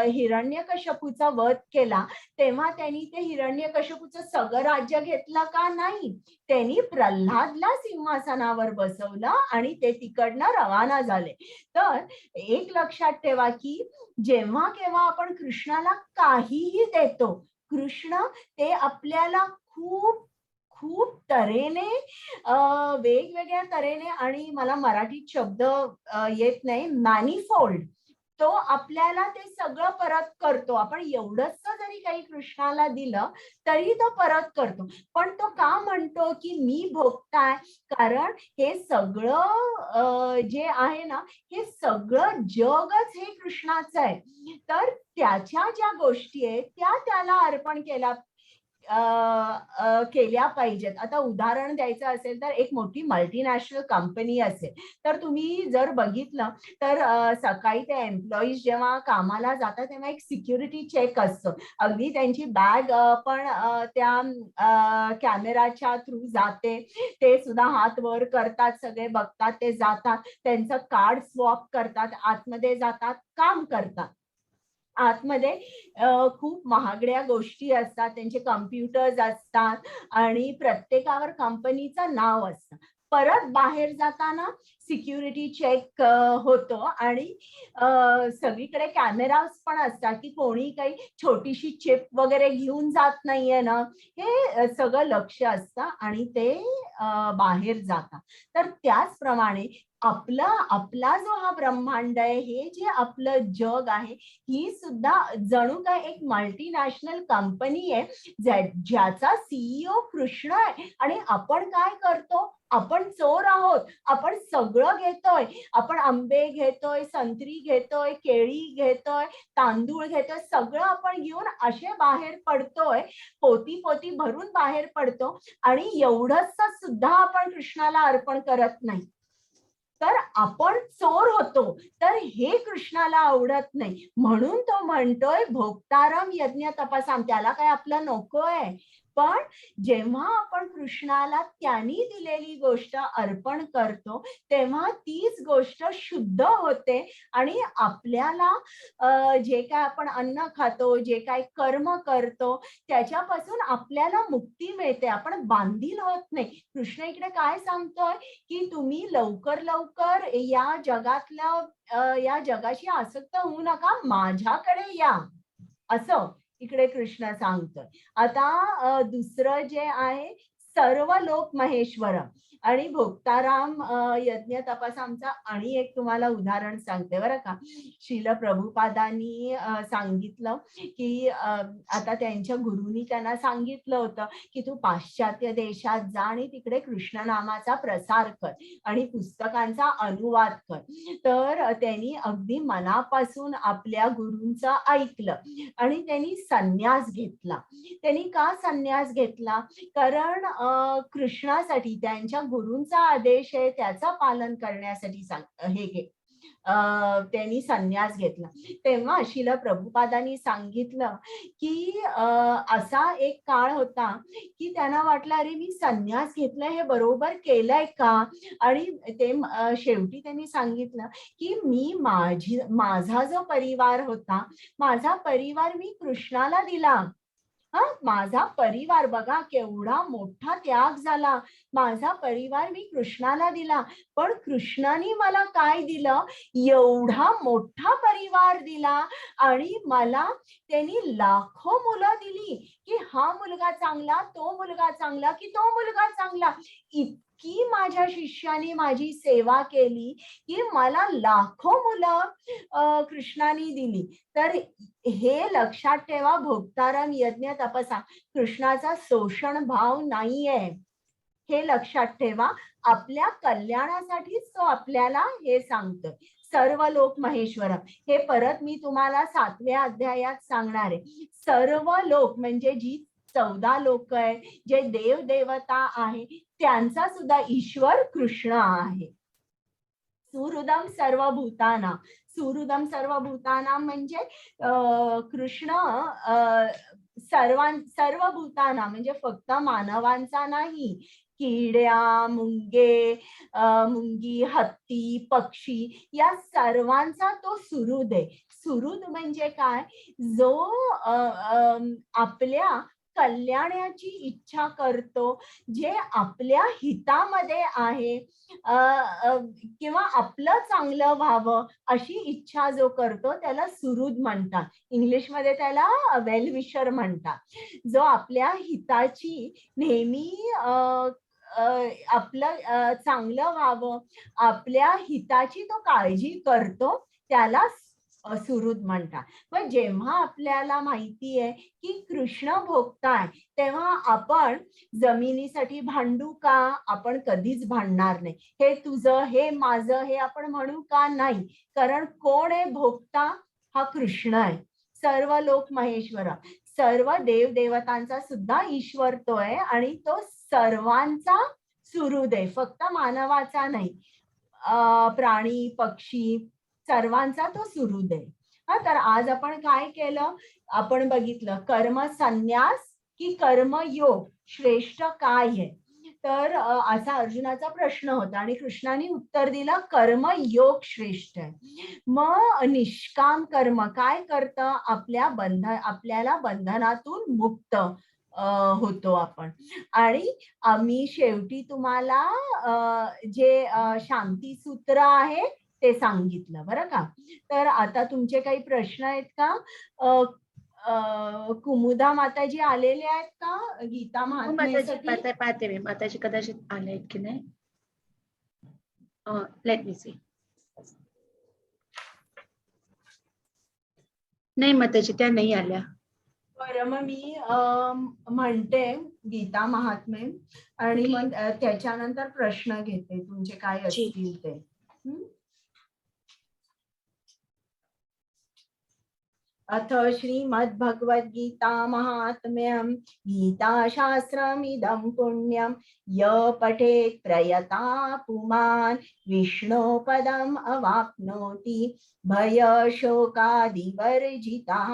हिरण्यकश्यपूचा वध केला तेव्हा त्यांनी ते हिरण्यकश्यपूचं सगळं राज्य घेतलं का? नाही, त्यांनी प्रल्हादला सिंहासनावर बसवलं आणि ते तिकडनं रवाना झाले. तर एक लक्षात ठेवा की जेव्हा केव्हा आपण कृष्णाला काहीही देतो, कृष्ण ते आपल्याला खूप खूप तऱ्हेने, वेगवेगळ्या तऱ्हेने, आणि मला मराठीत शब्द येत नाही, मॅनिफोल्ड, तो आपल्याला ते सगळं परत करतो. आपण एवढंच जरी काही कृष्णाला दिलं तरी तो परत करतो. पण तो का म्हणतो की मी भोगताय? कारण हे सगळं जे आहे ना, हे सगळं जगच हे कृष्णाचं आहे. तर त्याच्या ज्या गोष्टी आहेत त्या त्याला अर्पण केल्या पाहिजेत. आता उदाहरण द्यायचं असेल तर एक मोठी मल्टीनॅशनल कंपनी असेल तर तुम्ही जर बघितलं तर सकाळी ते एम्प्लॉईज जेव्हा कामाला जातात तेव्हा एक सिक्युरिटी चेक असतो. अगदी त्यांची बॅग पण त्या कॅमेराच्या थ्रू जाते, ते सुद्धा हात वर करतात, सगळे बघतात, ते जातात, त्यांचं कार्ड स्वॅप करतात, आतमध्ये जातात, काम करतात. आतमध्ये खूप महागड्या गोष्टी असतात, त्यांचे कम्प्युटर्स असतात आणि प्रत्येकावर कंपनीचं नाव असतं. परत बाहेर जाताना सिक्युरिटी चेक होतो आणि सगळीकडे कॅमेराज पण असतात की कोणी काही छोटीशी चिप वगैरे घेऊन जात नाहीये ना, हे सगळं लक्ष असतं आणि ते बाहेर जातात. तर त्याचप्रमाणे आपला जो हा ब्रह्मांड आहे, हे जे आपलं जग आहे, ही सुद्धा जणू काय एक मल्टीनॅशनल कंपनी आहे ज्याचा सीईओ कृष्ण आहे. आणि आपण काय करतो? आपण चोर आहोत, आपण सगळं घेतोय, आपण आंबे घेतोय, संत्री घेतोय, केळी घेतोय, तांदूळ घेतोय, सगळं आपण घेऊन असे बाहेर पडतोय, पोती पोती भरून बाहेर पडतो आणि एवढंच सुद्धा आपण कृष्णाला अर्पण करत नाही, तर आपण चोर होतो. तर हे कृष्णाला आवडत नाही, म्हणून तो म्हणतोय भोक्ताराम यज्ञ तपसाम, त्याला काय आपलं नकोय, पण जेव्हा आपण कृष्णाला त्यांनी दिलेली गोष्ट अर्पण करतो तेव्हा तीच गोष्ट शुद्ध होते आणि आपल्याला जे काय आपण अन्न खातो, जे काय कर्म करतो त्याच्यापासून आपल्याला मुक्ती मिळते, आपण बांधील होत नाही. कृष्ण इकडे काय सांगतोय की तुम्ही लवकर लवकर या जगाशी आसक्त होऊ नका, माझ्याकडे या, असं इकडे कृष्ण सांगतोय. आता दुसरं जे आहे सर्व लोक महेश्वर आणि भोक्ताराम यज्ञ तपासांचा आणि एक तुम्हाला उदाहरण सांगते बरं का. श्रील प्रभुपादांनी सांगितलं की आता त्यांच्या गुरुनी त्यांना सांगितलं होतं की तू पाश्चात्य देशात जा आणि तिकडे कृष्ण नामाचा प्रसार कर आणि पुस्तकांचा अनुवाद कर. तर त्यांनी अगदी मनापासून आपल्या गुरूंचं ऐकलं आणि त्यांनी संन्यास घेतला. त्यांनी का संन्यास घेतला? कारण कृष्णासाठी त्यांच्या गुरूंचा आदेश आहे त्याचं पालन करण्यासाठी त्यांनी संन्यास घेतला. तेव्हा श्रील प्रभुपादांनी सांगितलं की असा एक काळ होता की त्यांना वाटलं अरे मी संन्यास घेतलाय हे बरोबर केलंय का? आणि ते शेवटी त्यांनी सांगितलं की मी माझा जो परिवार होता, माझा परिवार मी कृष्णाला दिला. माझा परिवार बघा केवढा मोठा त्याग झाला, माझा परिवार मी कृष्णाला दिला, पण कृष्णाने मला काय दिलं? एवढा मोठा परिवार दिला आणि मला त्यांनी लाखो मुलं दिली की हा मुलगा चांगला, तो मुलगा चांगला की तो मुलगा चांगला. इतकी माझ्या शिष्याने माझी सेवा केली की मला लाखो मुलं कृष्णाने दिली. तर हे लक्षात ठेवा, भोक्ताराम यज्ञ तपसा कृष्णाचा शोषण भाव नाहीये, हे लक्षात ठेवा. आपल्या कल्याणासाठीच तो आपल्याला हे सांगतोय. सर्व लोक महेश्वर हे परत मी तुम्हाला 7व्या अध्यायात सांगणार आहे. सर्व लोक म्हणजे जी 14 लोक आहे, जे देव देवता आहे, त्यांचा सुद्धा ईश्वर कृष्ण आहे. सुहृदम सर्वभूताना, सुहृदम सर्वभूताना म्हणजे कृष्ण सर्व भूताना म्हणजे फक्त मानवांचा नाही, किड्या, मुंगी, हत्ती, पक्षी या सर्वांचा तो सुहृद आहे. सुहृद म्हणजे काय? जो आपल्या कल्याणाची इच्छा करतो, जे आपल्या हितामध्ये आहे किंवा आपलं चांगलं व्हावं अशी इच्छा जो करतो त्याला सुहृद म्हणतात. इंग्लिशमध्ये त्याला वेल विशर म्हणतात. जो आपल्या हिताची नेहमी आपलं चांगलं व्हावं, आपल्या हिताची तो काळजी करतो त्याला सुहृद म्हणतात. पण जेव्हा आपल्याला माहिती आहे की कृष्ण भोगताय तेव्हा आपण जमिनीसाठी भांडू का? आपण कधीच भांडणार नाही. हे तुझं, हे माझं, हे आपण म्हणू का? नाही. कारण कोण आहे भोगता? हा कृष्ण आहे. सर्व लोक महेश्वर, सर्व देव देवतांचा सुद्धा ईश्वर तो आहे आणि तो सर्वांचा सुहृद आहे, फक्त मानवाचा नाही. प्राणी, पक्षी सर्वांचा तो सुहृद आहे. तर आज आपण काय केलं? आपण बघितलं कर्म संन्यास की कर्मयोग श्रेष्ठ काय आहे. तर असा अर्जुनाचा प्रश्न होता आणि कृष्णाने उत्तर दिलं कर्मयोग श्रेष्ठ आहे. मग निष्काम कर्म काय करतं? आपल्याला बंधनातून मुक्त होतो आपण. आणि आम्ही शेवटी तुम्हाला जे शांती सूत्र आहे ते सांगितलं बरं का. तर आता तुमचे काही प्रश्न आहेत का? कुमुदा माताजी आलेले आहेत का गीता महात्म्यासाठी? पाहते मी माताजी कदाचित आले आहेत की नाही. Let me see. नाही माताजी त्या नाही आल्या. बरं, मग मी म्हणते गीता महात्म्य आणि मग त्याच्यानंतर प्रश्न घेते तुमचे काय असतील ते. अथ श्रीमद्भगवद्गीता महात्म्यं गीताशास्त्रमिदं पुण्यं य पठेत् प्रयता पुमान् विष्णोपदम् अवाप्नोति भयशोकादिवर्जितः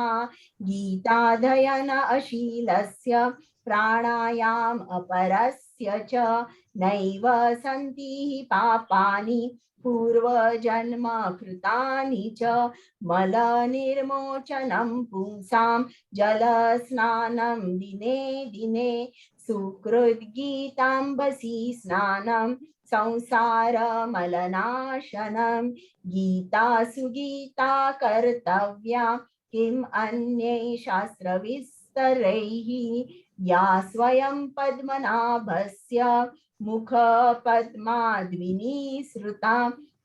गीताधयन अशीलस्य प्राणायाम अपरस्य च नैव सन्ति हि पापानि पूर्वजन्म कृतानि च मलनिर्मोचनं पुंसां जलस्नानं दिने दिने सुकृद्गीताम्बसी स्नानं संसारमलनाशनं गीता सुगीता कर्तव्या किम् अन्यै शास्त्रविस्तरैः या स्वयं पद्मनाभस्य मुखपद्माद्विनिसृता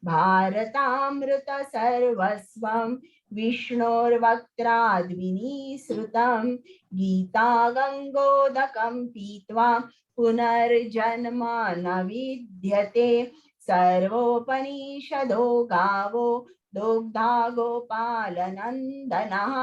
भारतामृत सर्वस्वं विष्णोर्वक्त्राद्विनिसृतं गीता गङ्गोदकं पीत्वा पुनर्जन्म न विद्यते सर्वोपनिषदो गावो दोग्धा गोपालनन्दनः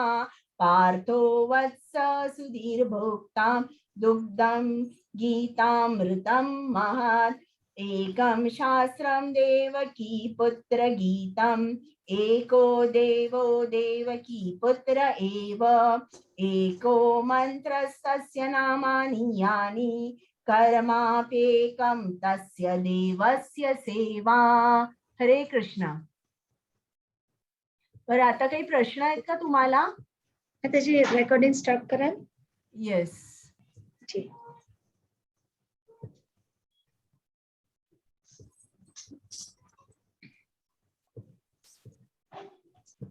पार्थो वत्स सुधीर्भोक्ता दुग्धं गीतामृतं महत् एकं शास्त्रं देवकी पुत्र गीतम् एको देवो देवकी पुत्र एव एको मन्त्रस्तस्य नामानि यानि कर्माप्येकं तस्य देवस्य सेवा. हरे कृष्ण. बरं, आता काही प्रश्न आहेत का तुम्हाला? त्याची रेकॉर्डिंग स्टॉप कराल? येस. ठीक.